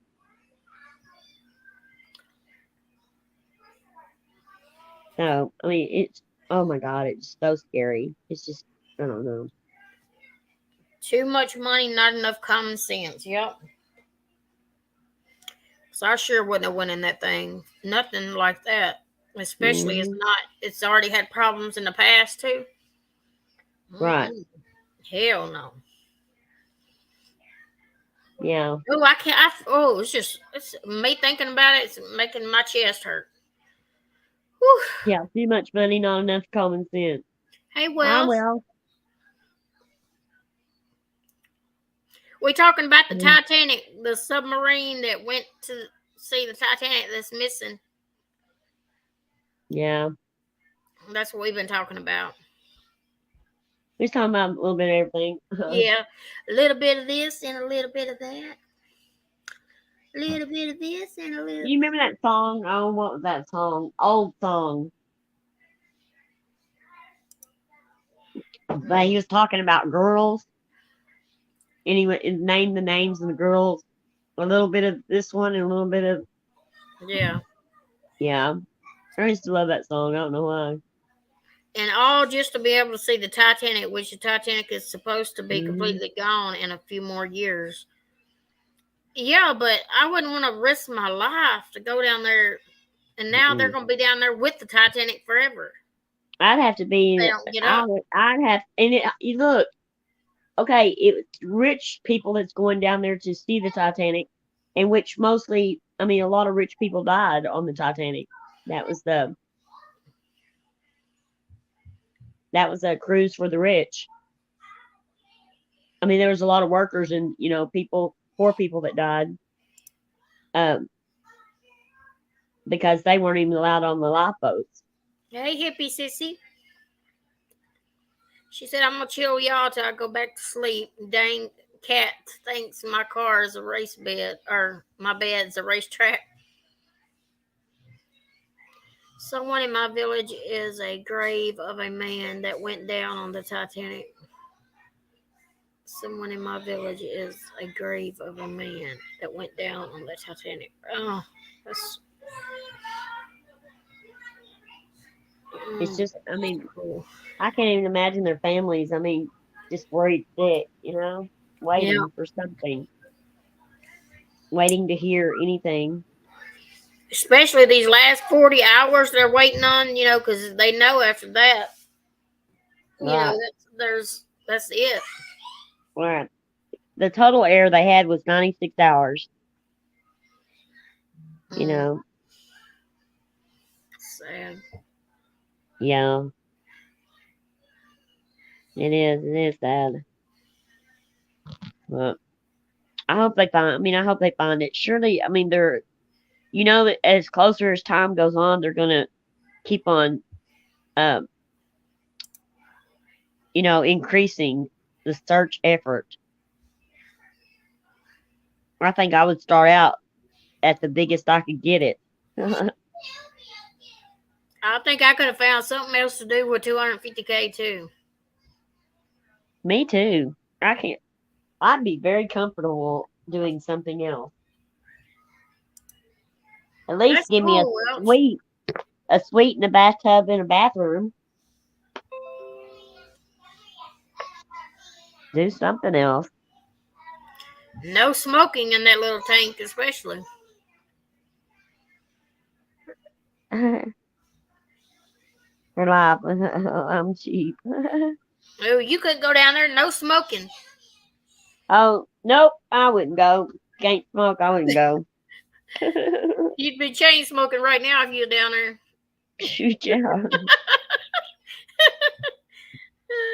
So, I mean, oh my God, it's so scary. It's just, I don't know. Too much money, not enough common sense. Yep. So I sure wouldn't have went in that thing. Nothing like that. Especially it's Hmm. not. It's already had problems in the past too. Right. Mm-mm. Hell no. Yeah. Oh, I can't. It's me thinking about it. It's making my chest hurt. Whew. Yeah. Too much money, not enough common sense. Hey, Ah, Wells, well. we talking about the Mm, Titanic, the submarine that went to see the Titanic that's missing. yeah. That's what we've been talking about. We're talking about a little bit of everything. Yeah, a little bit of this and a little bit of that. A little bit of this and a little. You remember that song? Oh, what was that song? Old song. But he was talking about girls, and he named the names of the girls. A little bit of this one and a little bit of Yeah. yeah. I used to love that song. I don't know why. And all just to be able to see the Titanic, which the Titanic is supposed to be Hmm. completely gone in a few more years. Yeah, but I wouldn't want to risk my life to go down there. And now they're Mm-mm. going to be down there with the Titanic forever. I'd have to be. They don't get up. I'd have. And you look. Okay, it's rich people that's going down there to see the Titanic, in which mostly, I mean, a lot of rich people died on the Titanic. That was the that was a cruise for the rich. I mean, there was a lot of workers and poor people that died, um, because they weren't even allowed on the lifeboats. Hey, hippie sissy. She said, I'm going to chill y'all till I go back to sleep. Dang cat thinks my car is a race bed, or my bed's a racetrack. Someone in my village is a grave of a man that went down on the Titanic. Someone in my village is a grave of a man that went down on the Titanic. Oh, that's, It's just, I that's mean, cool. I can't even imagine their families. I mean, just worried sick, Yeah, waiting for something, waiting to hear anything. especially these last 40 hours they're waiting on, because they know after that, Right. that's it. Right. The total error they had was 96 hours, you Mm, know. sad. Yeah, it is sad. But I hope they find it. Surely, I mean, that as closer as time goes on, they're gonna keep on, um, increasing the search effort. I think I would start out at the biggest I could get it. I think I could have found something else to do with 250K too. Me too. I can't. I'd be very comfortable doing something else. At least That's give me cool, Welch. a suite and a bathtub and a bathroom. Do something else. No smoking in that little tank, especially. For life, I'm cheap. Oh, you could go down there, no smoking. Oh nope, I wouldn't go. Can't smoke. I wouldn't go. You'd be chain smoking right now if you were down there. Shoot yeah.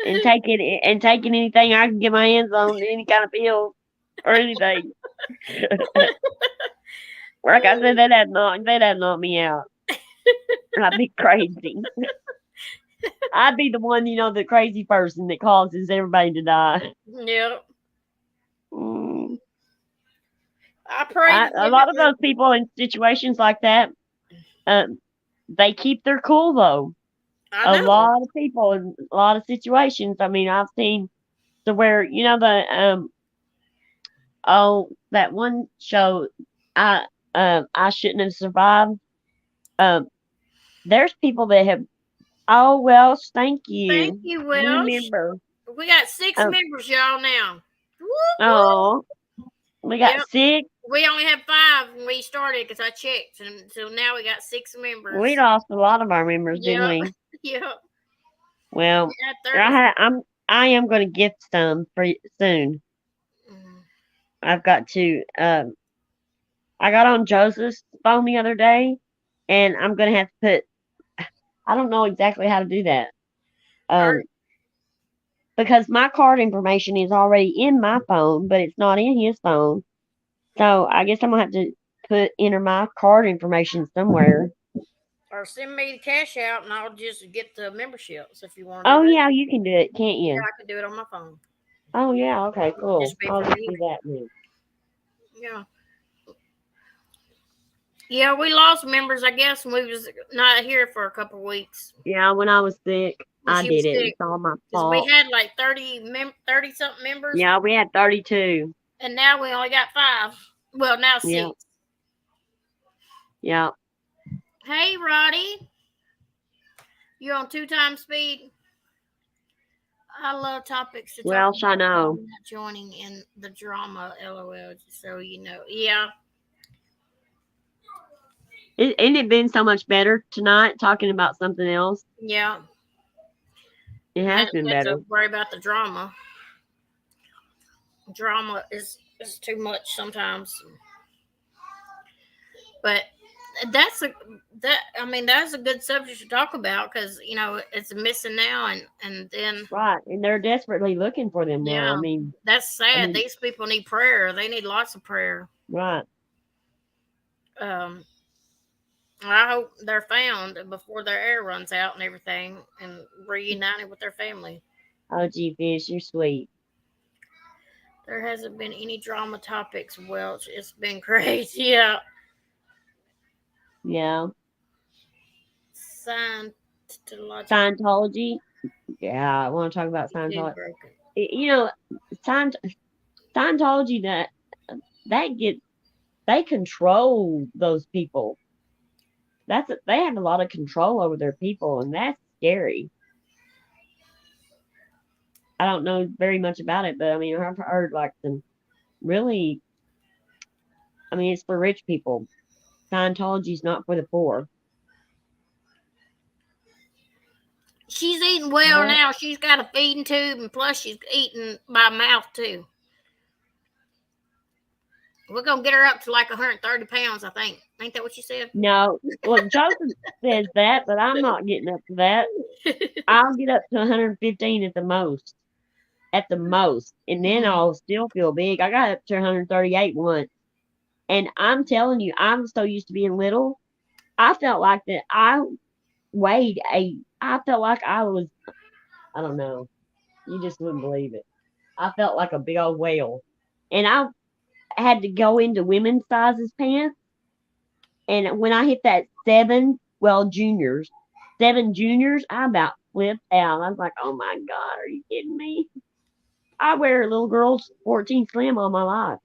And taking anything I can get my hands on, any kind of pills or anything. Like I said, that'd knock me out. I'd be crazy. I'd be the one, the crazy person that causes everybody to die. Yeah, Mm. I pray that A lot of those people in situations like that, um, they keep their cool though. I A know. lot of people in a lot of situations. I mean, I've seen to where that one show, I shouldn't have survived. Um, there's people that have. Oh well, thank Thank you. you, New Welsh. member. We got six Um, members, y'all, now. Whoop, whoop. oh, we got Yep. 6. We only had 5 when we started because I checked, and so now we got 6 We members. lost a lot of our members, didn't Yep. we? Yep. Well, We had 30. I am going to gift some for soon. Mm. I've got to. I got on Joseph's phone the other day, and I'm going to have to put. I don't know exactly how to do that. Or, Um, because my card information is already in my phone, but it's not in his phone. So I guess I'm gonna have to enter my card information somewhere. or send me the cash out, and I'll just get the memberships if you want to do Oh that. yeah, you can do it, can't Yeah, you? I can do it on my phone. Oh yeah, okay, cool. Just be I'll from just here. do that then. Yeah. Yeah, we lost members, I guess, when we was not here for a couple weeks Yeah, when I was sick, when I she was did it. sick. It's all my Because we fault. had like 30 something members, Yeah, we had 32. and now we only got 5. Well, now Yeah, 6. yeah. Hey, Roddy, you're on 2 times speed. I love topics to talk Well, I about, but know. I'm not joining in the drama, lol, just so you know. Yeah, Ain't it been so much better tonight talking about something else? yeah. It I has don't been have to better. worry about the drama. Drama is too much sometimes. But that's a that's a good subject to talk about because it's missing now, and then Right, and they're desperately looking for them now. yeah, that's I sad. mean, These people need prayer. They need lots of prayer. right. Um, I hope they're found before their air runs out and everything, and reunited with their family. Oh, gee, fish, you're sweet. There hasn't been any drama topics, Welch. It's been great. Yeah. Yeah. Scientological. Scientology. Yeah, I want to talk about Too Scientology. broken. You know, Scient- Scientology that gets they control those people. They have a lot of control over their people, and that's scary. I don't know very much about it, but I mean, I've heard like some really. I mean, it's for rich people. Scientology's not for the poor. She's eating well Well, now. She's got a feeding tube, and plus she's eating by mouth too. We're gonna get her up to like 130 pounds, I think. Ain't that what you said? no, well, Joseph says that, but I'm not getting up to that. I'll get up to 115 at the most. At the most, and then I'll still feel big. I got up to 138 once, and I'm telling you, I'm so used to being little. I felt like that. I felt like I was. I don't know. You just wouldn't believe it. I felt like a big old whale, and I had to go into women's sizes pants. And when I hit that seven juniors, I about flipped out. I was like, "Oh my god, are you kidding me?" I wear a little girl's 14 slim all my life.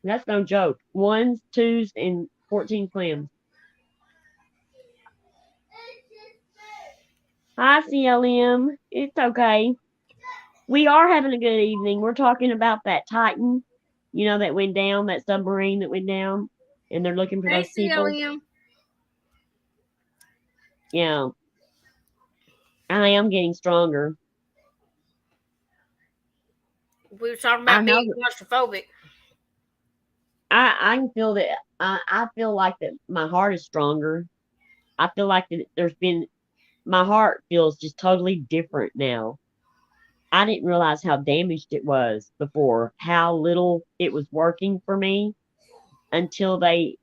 That's no joke. Ones, twos, and 14 slams. Hi, CLM. It's okay. We are having a good evening. We're talking about that Titan, that went down, that submarine that went down, and they're looking for Hey, those people. CLM. Yeah, I am getting stronger. We were talking I about know being that claustrophobic. I can feel that. I feel like that my heart is stronger. I feel like that my heart feels just totally different now. I didn't realize how damaged it was before, how little it was working for me until they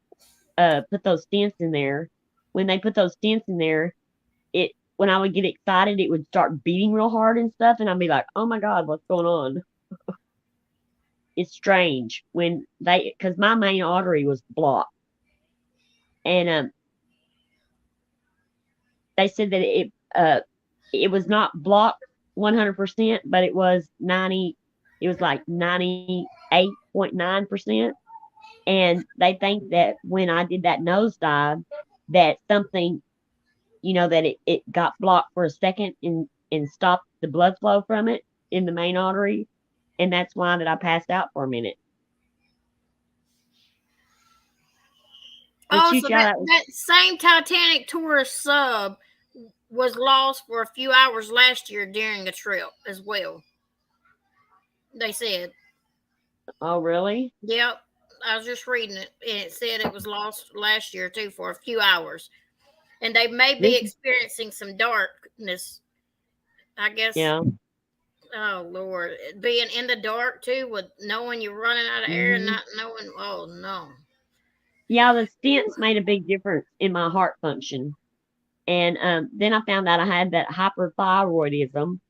put those stents in there. When they put those stents in there, it when I would get excited, it would start beating real hard and stuff, and I'd be like, "Oh my god, what's going on?" It's strange when because my main artery was blocked, and they said that it was not blocked 100%, but it was 90. It was like 98.9%. And they think that when I did that nosedive, that something, that it got blocked for a second and stopped the blood flow from it in the main artery. And that's why that I passed out for a minute. But Oh, shoot, so y'all, that same Titanic tourist sub was lost for a few hours last year during a trip as well. They said. oh, really? Yep. I was just reading it, and it said it was lost last year too for a few hours, and they may be This, experiencing some darkness. I guess. yeah. Oh Lord, being in the dark too, with knowing you're running out of air and Hmm. not knowing. Oh no. Yeah, the stents made a big difference in my heart function. And then I found out I had that hyperthyroidism,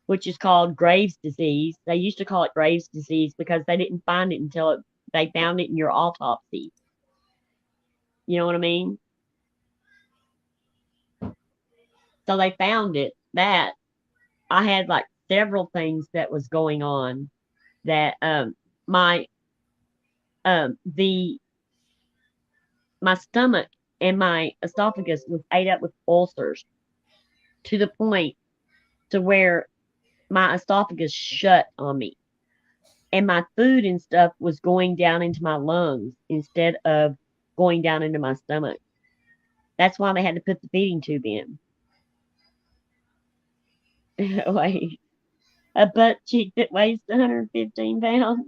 which is called Graves' disease. They used to call it Graves' disease because they didn't find it until they found it in your autopsy. You know what I mean? So they found that I had like several things that was going on that my the my stomach and my esophagus was ate up with ulcers to the point to where my esophagus shut on me, and my food and stuff was going down into my lungs instead of going down into my stomach. That's why they had to put the feeding tube in. Like a butt cheek that weighs 115 pounds.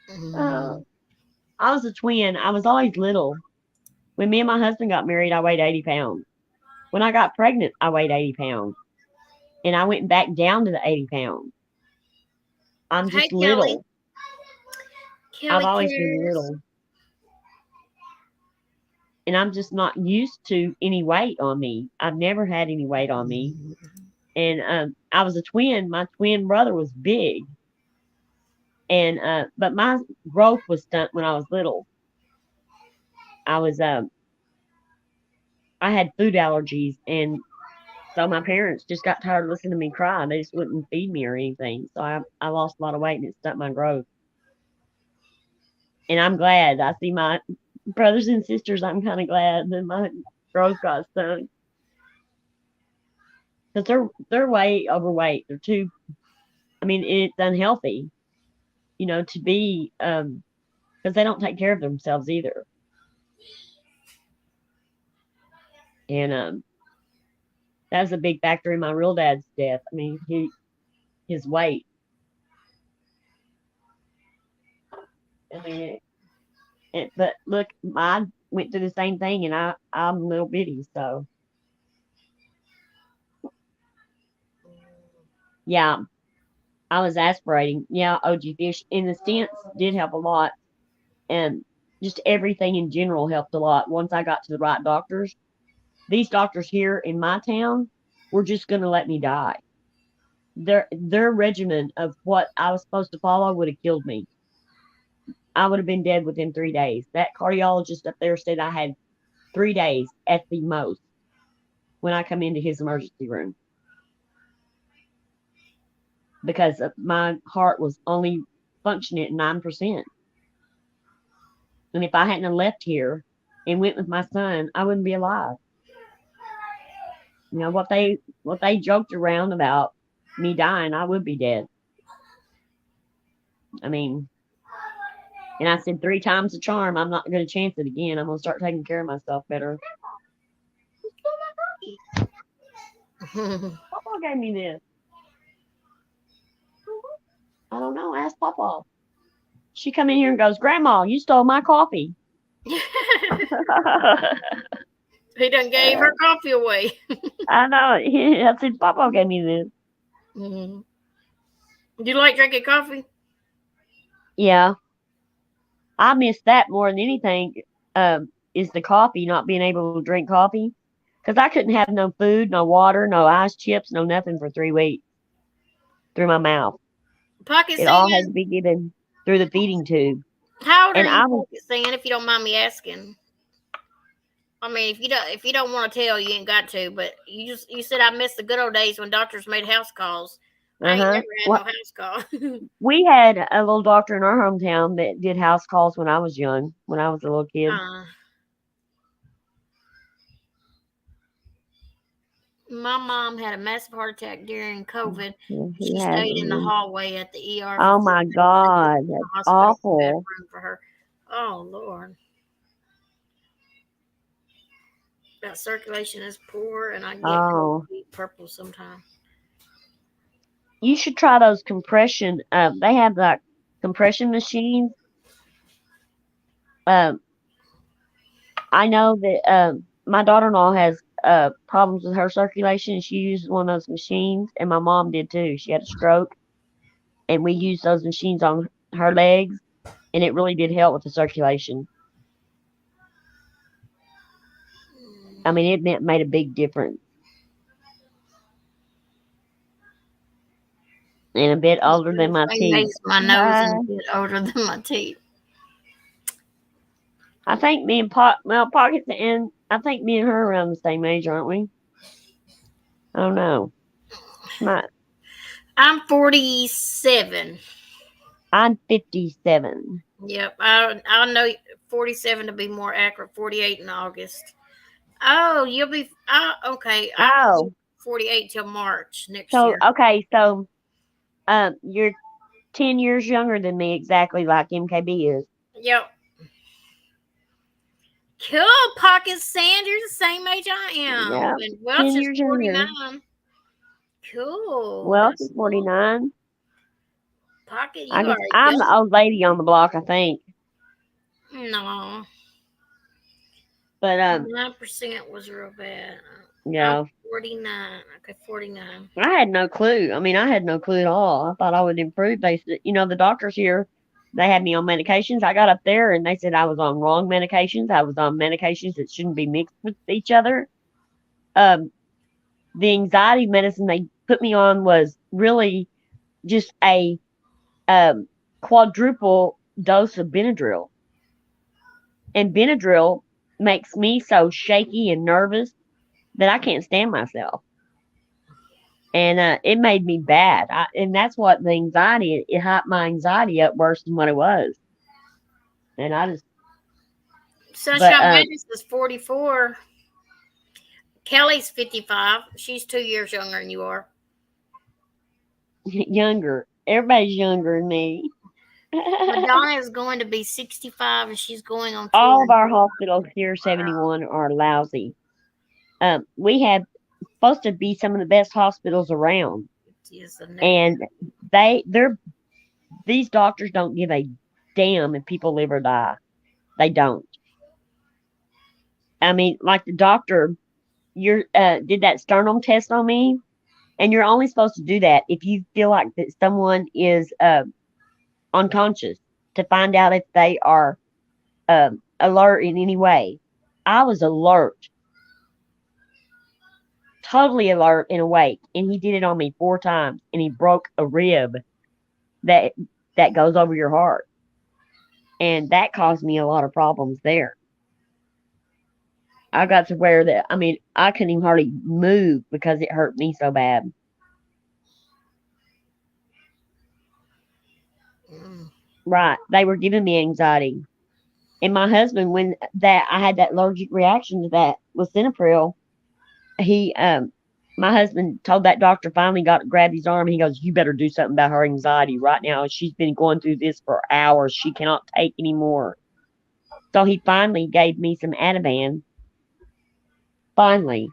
Mm. Oh, I was a twin. I was always little. When me and my husband got married, I weighed 80 pounds. When I got pregnant, I weighed 80 pounds. And I went back down to the 80 pounds. I'm Hey just Kelly. little. I've Kelly always been cares. little. And I'm just not used to any weight on me. I've never had any weight on me. And I was a twin. My twin brother was big. And but my growth was stunted when I was little. I was I had food allergies, and so my parents just got tired of listening to me cry. They just wouldn't feed me or anything. So I lost a lot of weight, and it stuck my growth. And I'm glad. I see my brothers and sisters. I'm kind of glad that my growth got stuck because they're way overweight. They're too. I mean, it's unhealthy, to be because they don't take care of themselves either. And that was a big factor in my real dad's death. I mean, his weight. I mean, but look, I went through the same thing, and I'm little bitty, so yeah, I was aspirating. Yeah, OG fish, and the stents did help a lot, and just everything in general helped a lot once I got to the right doctors. These doctors here in my town were just going to let me die. Their regimen of what I was supposed to follow would have killed me. I would have been dead within 3 days. That cardiologist up there said I had 3 days at the most when I come into his emergency room because my heart was only functioning at 9%. And if I hadn't have left here and went with my son, I wouldn't be alive. What they joked around about me dying, I would be dead. I mean, and I said 3 times the charm. I'm not going to chance it again. I'm going to start taking care of myself better. Papa gave me this. I don't know. Ask Papa. She come in here and goes, "Grandma, you stole my coffee." He done gave her coffee away. I know. I said, "Papa gave me this." Mm-hmm. Do you like drinking coffee? Yeah, I miss that more than anything. Is the coffee, not being able to drink coffee, because I couldn't have no food, no water, no ice chips, no nothing for 3 weeks through my mouth. Pocket It all had singing? to be given through the feeding tube, How old are and you I was pocket singing, if you don't mind me asking? I mean, if you don't want to tell, you ain't got to. But you said I missed the good old days when doctors made house calls. I ain't uh-huh. never had no What house call. we had a little doctor in our hometown that did house calls when I was young, when I was a little kid. uh, my mom had a massive heart attack during COVID. Yeah, he She had stayed in the one. hallway at the ER for Oh 4 my days. I had to God, go to that's the hospital to have awful. room for her. Oh Lord, that circulation is poor, and I get cold Oh, feet, purple sometimes. you should try those compression. They have like compression machines. Um, I know that my daughter-in-law has problems with her circulation. She uses one of those machines, and my mom did too. She had a stroke, and we used those machines on her legs, and it really did help with the circulation. I mean, made a big difference. And a bit older than my They teeth. makes my nose a bit older than my teeth. I think me and Pockets and I think me and her are around the same age, aren't we? I don't know. She might. I'm 47. I'm 57. Yep, I know 47 to be more accurate. 48 in August. Oh, you'll be. Okay. I'll be Oh, 48 till March next so year. okay, so you're 10 years younger than me, exactly like MKB is. Yep. Cool, Pocket Sand. You're the same age I am. Yeah, And ten Welch is years younger. 49. Cool. Welch That's is cool. 49. Pocket, I you guess are I'm the young. old lady on the block, I think. No. But 9% was real bad. I'm yeah, 49. Okay, 49. I had no clue. I mean, I had no clue at all. I thought I would improve. They said, the doctors here, they had me on medications. I got up there and they said I was on wrong medications. I was on medications that shouldn't be mixed with each other. Um, the anxiety medicine they put me on was really just a quadruple dose of Benadryl. And Benadryl makes me so shaky and nervous that I can't stand myself. And it made me bad. And that's what the anxiety, it hyped my anxiety up worse than what it was. And I just, but Sunshine Madness is 44. Kelly's 55. She's 2 years younger than you are. younger. Everybody's younger than me. Madonna is going to be 65 and she's going on All tour. of our hospitals here, 71, are lousy. We have supposed to be some of the best hospitals around, and these doctors don't give a damn if people live or die. They don't. I mean, like the doctor, you're did that sternum test on me, and you're only supposed to do that if you feel like that someone is unconscious, to find out if they are alert in any way. I was alert, totally alert and awake, and he did it on me 4 times, and he broke a rib that that goes over your heart, and that caused me a lot of problems there. I got to where that, I mean, I couldn't even hardly move because it hurt me so bad. Mm. Right, they were giving me anxiety, and my husband, when that I had that allergic reaction to that lisinopril, he my husband told that doctor, finally got grabbed his arm, and he goes, "You better do something about her anxiety right now. She's been going through this for hours. She cannot take anymore." So he finally gave me some Ativan, finally,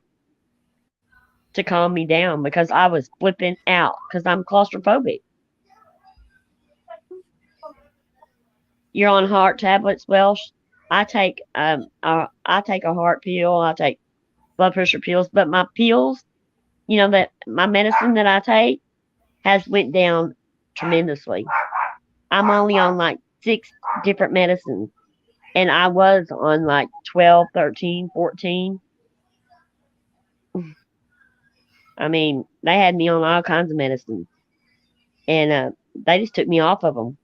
to calm me down because I was flipping out because I'm claustrophobic. You're on heart tablets. Well, I take a heart pill. I take blood pressure pills, but my pills, that my medicine that I take has went down tremendously. I'm only on like 6 different medicines, and I was on like 12, 13, 14. I mean, they had me on all kinds of medicines, and they just took me off of them.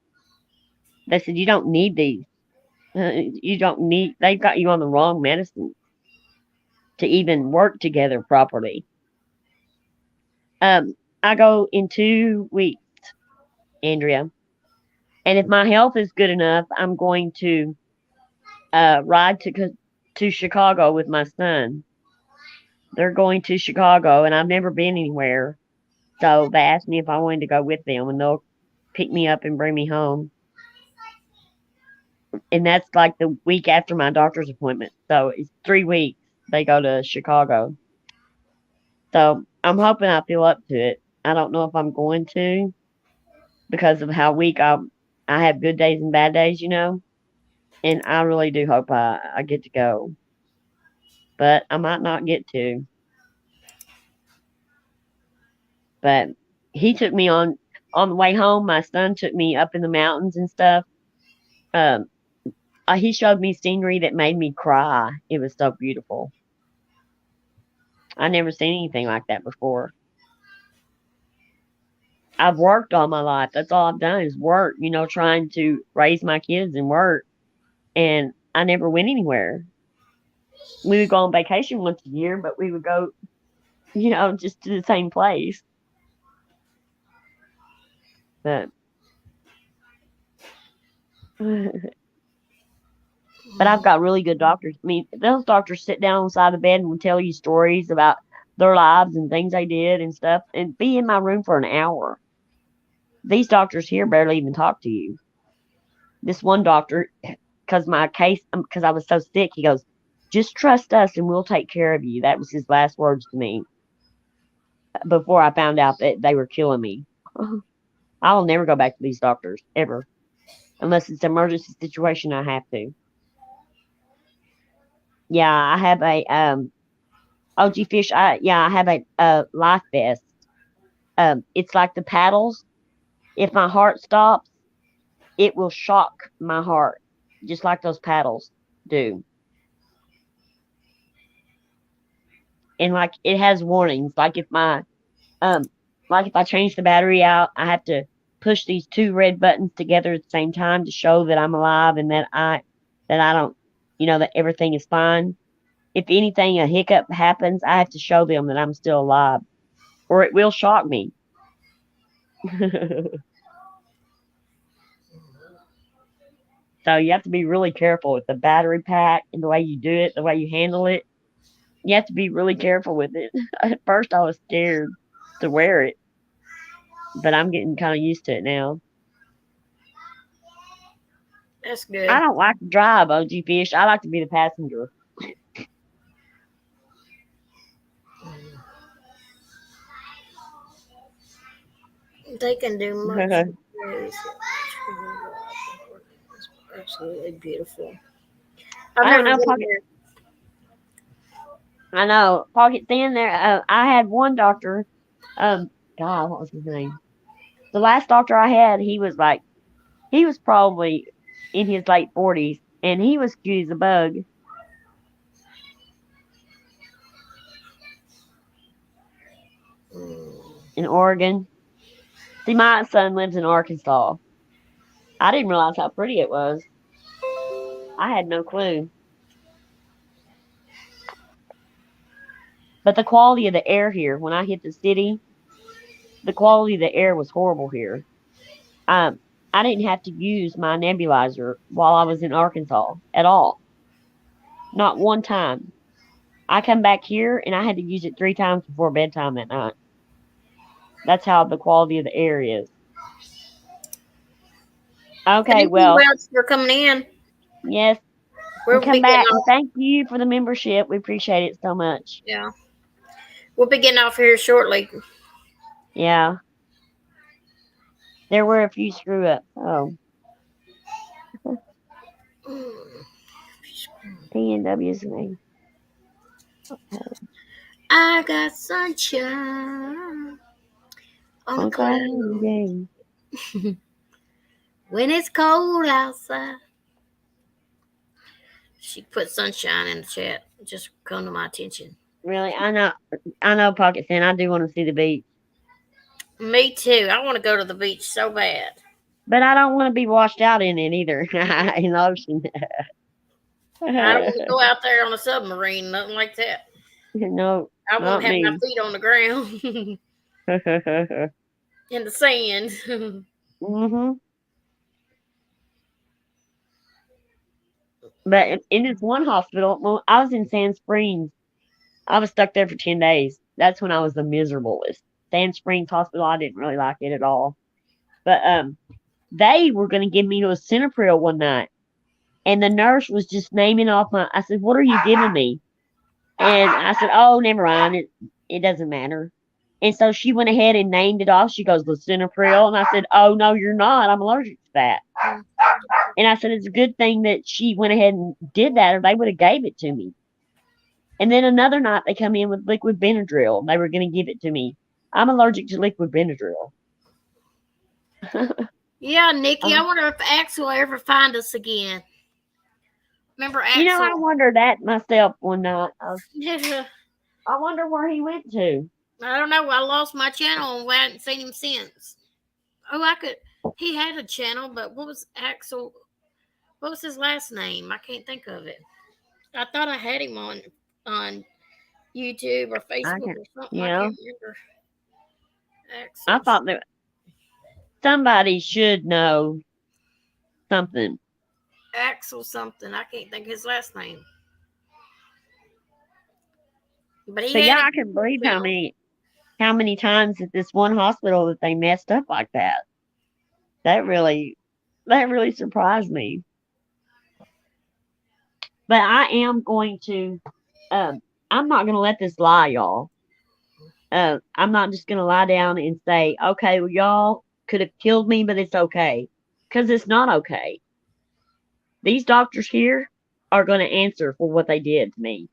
They said, "You don't need these. You don't need. They've got you on the wrong medicine to even work together properly." I go in 2 weeks, Andrea, and if my health is good enough, I'm going to ride to Chicago with my son. They're going to Chicago, and I've never been anywhere, so they asked me if I wanted to go with them, and they'll pick me up and bring me home. And that's like the week after my doctor's appointment, so it's 3 weeks. They go to Chicago, so I'm hoping I feel up to it. I don't know if I'm going to because of how weak I have good days and bad days, and I really do hope I get to go, but I might not get to. But he took me on the way home. My son took me up in the mountains and stuff. Um, he showed me scenery that made me cry. It was so beautiful. I never seen anything like that before. I've worked all my life. That's all I've done is work, trying to raise my kids and work. And I never went anywhere. We would go on vacation once a year, but we would go, just to the same place. But But I've got really good doctors. I mean, those doctors sit down on the side of the bed and will tell you stories about their lives and things they did and stuff, and be in my room for an hour. These doctors here barely even talk to you. This one doctor, because because I was so sick, he goes, "Just trust us and we'll take care of you." That was his last words to me before I found out that they were killing me. I'll never go back to these doctors, ever. Unless it's an emergency situation, I have to. Yeah, I have a OG Fish. I have a life vest. It's like the paddles. If my heart stops, it will shock my heart, just like those paddles do. And like it has warnings. Um, like if I change the battery out, I have to push these 2 red buttons together at the same time to show that I'm alive and that I don't that everything is fine. If anything, a hiccup happens, I have to show them that I'm still alive, or it will shock me. So you have to be really careful with the battery pack and the way you do it, the way you handle it. You have to be really careful with it. At first, I was scared to wear it, but I'm getting kind of used to it now. That's I good. don't like to drive, OG Fish. I like to be the passenger. They can do much. Absolutely beautiful. I've I don't never know, been Pocket. there. I know, Pocket Thin there. I had one doctor. God, what was his name? The last doctor I had, he was probably in his late 40s, and he was cute as a bug Mm. in Oregon. See, my son lives in Arkansas. I didn't realize how pretty it was. I had no clue. But the quality of the air here, when I hit the city, the quality of the air was horrible here. Um, I didn't have to use my nebulizer while I was in Arkansas at all. Not one time. I come back here and I had to use it 3 times before bedtime that night. That's how the quality of the air is. Okay, Thank you, well, Welch, for coming in. yes, and We'll come be getting back and off. thank you for the membership. We appreciate it so much. Yeah, we'll be getting off here shortly. Yeah, there were a few screw ups. Oh, Mm. PNW's name. I got sunshine on a On cloudy cloud day. when it's cold outside. She put sunshine in the chat. Just come to my attention. Really, I know, Pocket Fan. I do want to see the beach, Me too. I want to go to the beach so bad. but I don't want to be washed out in it either in the ocean. I don't want to go out there on a submarine, nothing like that. No, I want not to have my me. feet on the ground in the sand. hmm But in this one hospital, well, I was in Sand Springs. I was stuck there for 10 days. That's when I was the miserablest. Sand Springs Hospital, I didn't really like it at all. But they were going to give me a Cinepril one night, and the nurse was just naming off my. I said, "What are you giving me?" And I said, "Oh, never mind. It doesn't matter." And so she went ahead and named it off. She goes, Lisinopril. And I said, "Oh, no, you're not. I'm allergic to that." And I said, "It's a good thing that she went ahead and did that, or they would have gave it to me." And then another night they come in with liquid Benadryl. They were going to give it to me. I'm allergic to liquid Benadryl. Yeah, Nikki, I Um, wonder if Axel will ever find us again. Remember I Axel? wondered that myself one night. I I wonder where he went to. don't know. I lost my channel and we haven't seen him since. Oh, I could. He had a channel, but what was Axel? What was his last name? I can't think of it. I thought I had him on YouTube or I Facebook can, or something. you I know, can't remember. I Axel. thought that somebody should know something. Axel something. I can't think of his last name. But he But had yeah, a I can believe channel. how many times at this one hospital that they messed up like that. That really that really surprised me. But I am going to I'm not gonna let this lie, y'all. I'm not just gonna lie down and say, okay, well y'all could have killed me, but it's okay. Because it's not okay. These doctors here are gonna answer for what they did to me.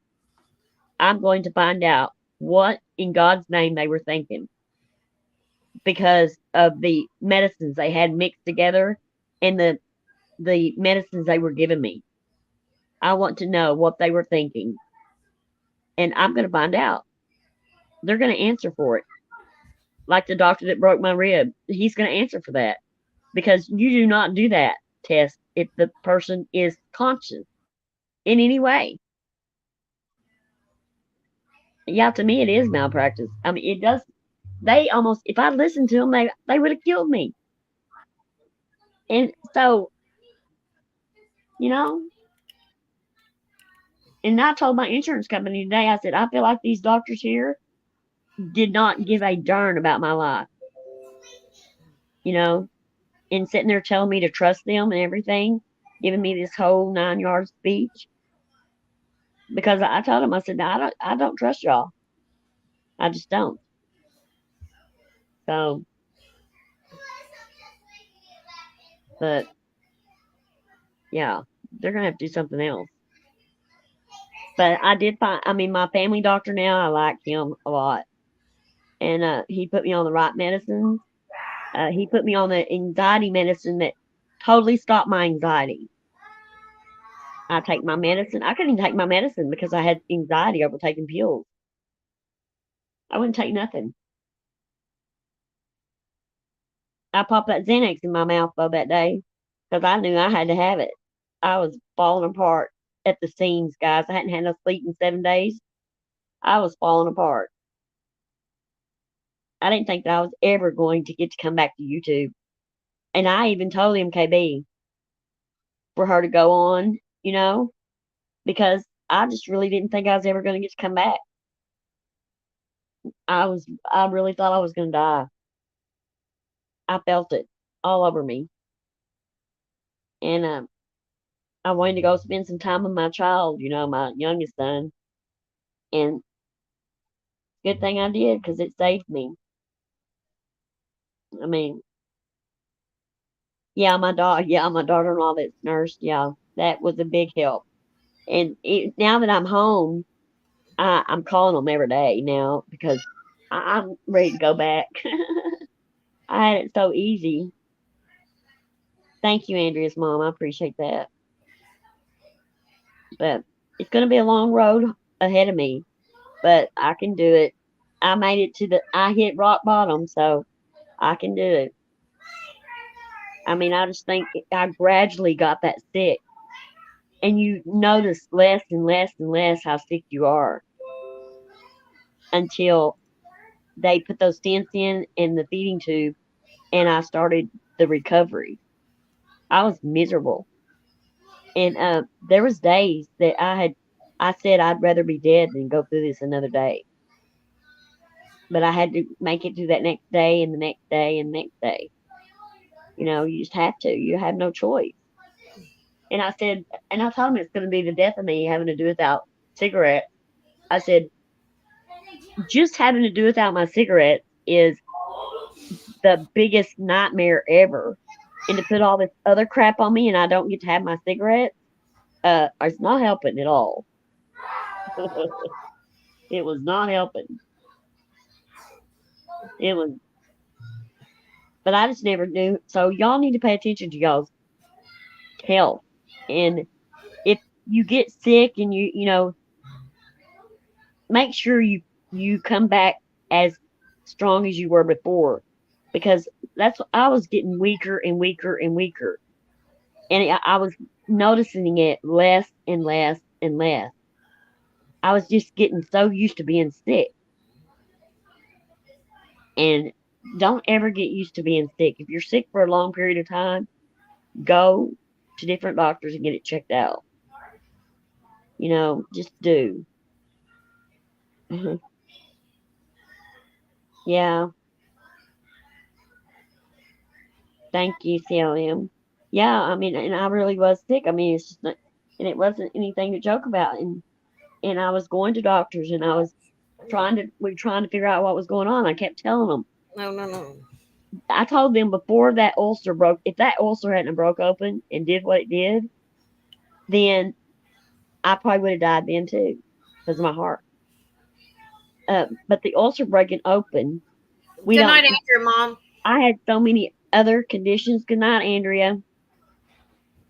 I'm going to find out what in God's name they were thinking because of the medicines they had mixed together and the medicines they were giving me. I want to know what they were thinking, and I'm going to find out. They're going to answer for it. Like the doctor that broke my rib, he's going to answer for that because you do not do that test if the person is conscious. in any way. Yeah, to me, it is malpractice. I mean, it does. They almost, if I'd listened to them, they would have killed me. And so, you know, and I told my insurance company today, I said, I feel like these doctors here did not give a darn about my life, you know, and sitting there telling me to trust them and everything, giving me this whole 9 yard speech. Because I told them, I said, no, I don't trust y'all. I just don't. So, but yeah, they're gonna have to do something else. But I did find, I mean, my family doctor now, I like him a lot, and he put me on the right medicine. He put me on the anxiety medicine that totally stopped my anxiety. I take my medicine. I couldn't even take my medicine because I had anxiety over taking pills. I wouldn't take nothing. I popped that Xanax in my mouth though that day because I knew I had to have it. I was falling apart at the seams, guys. I hadn't had no sleep in 7 days. I was falling apart. I didn't think that I was ever going to get to come back to YouTube. And I even told him, KB, for her to go on, because I just really didn't think I was ever going to get to come back. I really thought I was going to die. I felt it all over me. And I wanted to go spend some time with my child, my youngest son. And good thing I did because it saved me. I mean, my daughter-in-law that's nursed, yeah, that was a big help. And now that I'm home, I'm calling them every day now because I'm ready to go back. I had it so easy. Thank you, Andrea's mom. I appreciate that. But it's going to be a long road ahead of me, but I can do it. I hit rock bottom, so I can do it. I mean, I just think I gradually got that sick, and you notice less and less and less how sick you are until they put those stents in and the feeding tube, and I started the recovery. I was miserable, and there was days that I said I'd rather be dead than go through this another day. But I had to make it through that next day and the next day and the next day. You just have to. You have no choice. And I told him it's going to be the death of me having to do without cigarettes. I said, just having to do without my cigarettes is the biggest nightmare ever. And to put all this other crap on me and I don't get to have my cigarettes, it's not helping at all. It was not helping. It was, but I just never knew. So y'all need to pay attention to y'all's health. And if you get sick and make sure you come back as strong as you were before, because I was getting weaker and weaker and weaker, and I was noticing it less and less and less. I was just getting so used to being sick, and don't ever get used to being sick. If you're sick for a long period of time, go to different doctors and get it checked out. Just do. Yeah. Thank you, CLM. Yeah, I mean, and I really was sick. I mean, it's just not, and it wasn't anything to joke about. And I was going to doctors, and we were trying to figure out what was going on. I kept telling them. No, no, no. I told them before that ulcer broke, if that ulcer hadn't broke open and did what it did, then I probably would have died then too, because of my heart. But the ulcer breaking open, Good night, Andrea, Mom. I had so many other conditions. Good night, Andrea.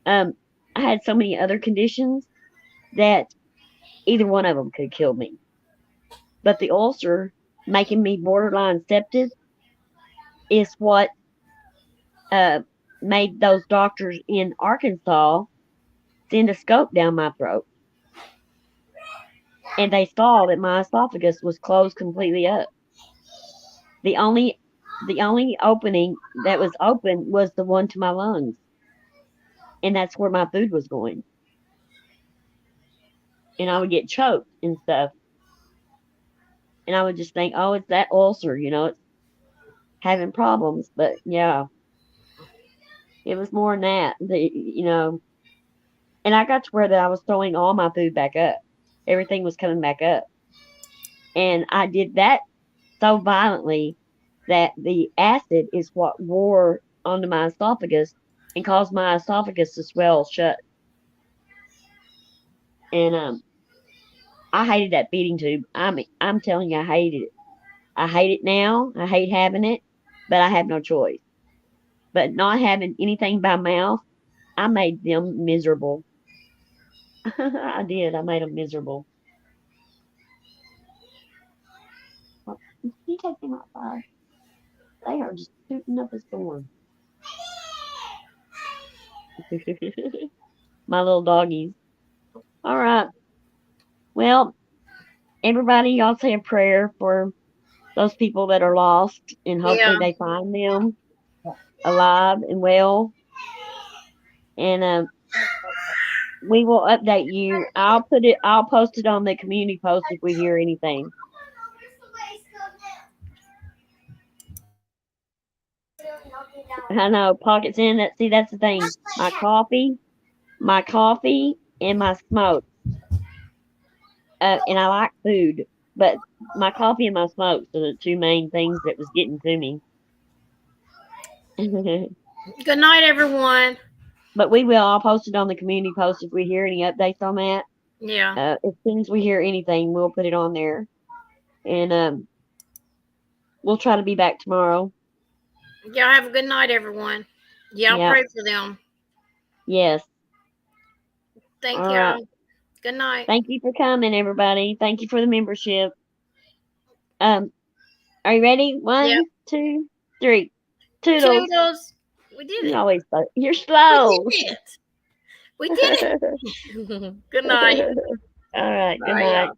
I had so many other conditions that either one of them could kill me. But the ulcer making me borderline septic is what made those doctors in Arkansas send a scope down my throat and they saw that my esophagus was closed completely up. The only opening that was open was the one to my lungs, and that's where my food was going. And I would get choked and stuff, and I would just think, oh, it's that ulcer, it's having problems. But yeah, it was more than that. And I got to where that I was throwing all my food back up. Everything was coming back up, and I did that so violently that the acid is what wore onto my esophagus and caused my esophagus to swell shut. And I hated that feeding tube. I'm telling you, I hated it. I hate it now. I hate having it, but I have no choice. But not having anything by mouth, I made them miserable. I did. I made them miserable. You take them outside. They are just shooting up a storm. My little doggies. All right. Well, everybody, y'all say a prayer for those people that are lost, and hopefully Yeah. they find them alive and well. And we will update you. I'll post it on the community post if we hear anything. I know, pockets in that. See, that's the thing. My coffee, and my smoke. And I like food, but my coffee and my smokes are the two main things that was getting to me. Good night, everyone. But we will. I'll post it on the community post if we hear any updates on that. Yeah. As soon as we hear anything, we'll put it on there, and we'll try to be back tomorrow. Y'all have a good night, everyone. Y'all Yeah. pray for them. Yes. Thank All right. y'all. Good night. Thank you for coming, everybody. Thank you for the membership. Are you ready? One, Yep. 2, 3. Toodles. Toodles. We did it. You're slow. We did it. We did it. Good night. All right. Good Bye, night. y'all.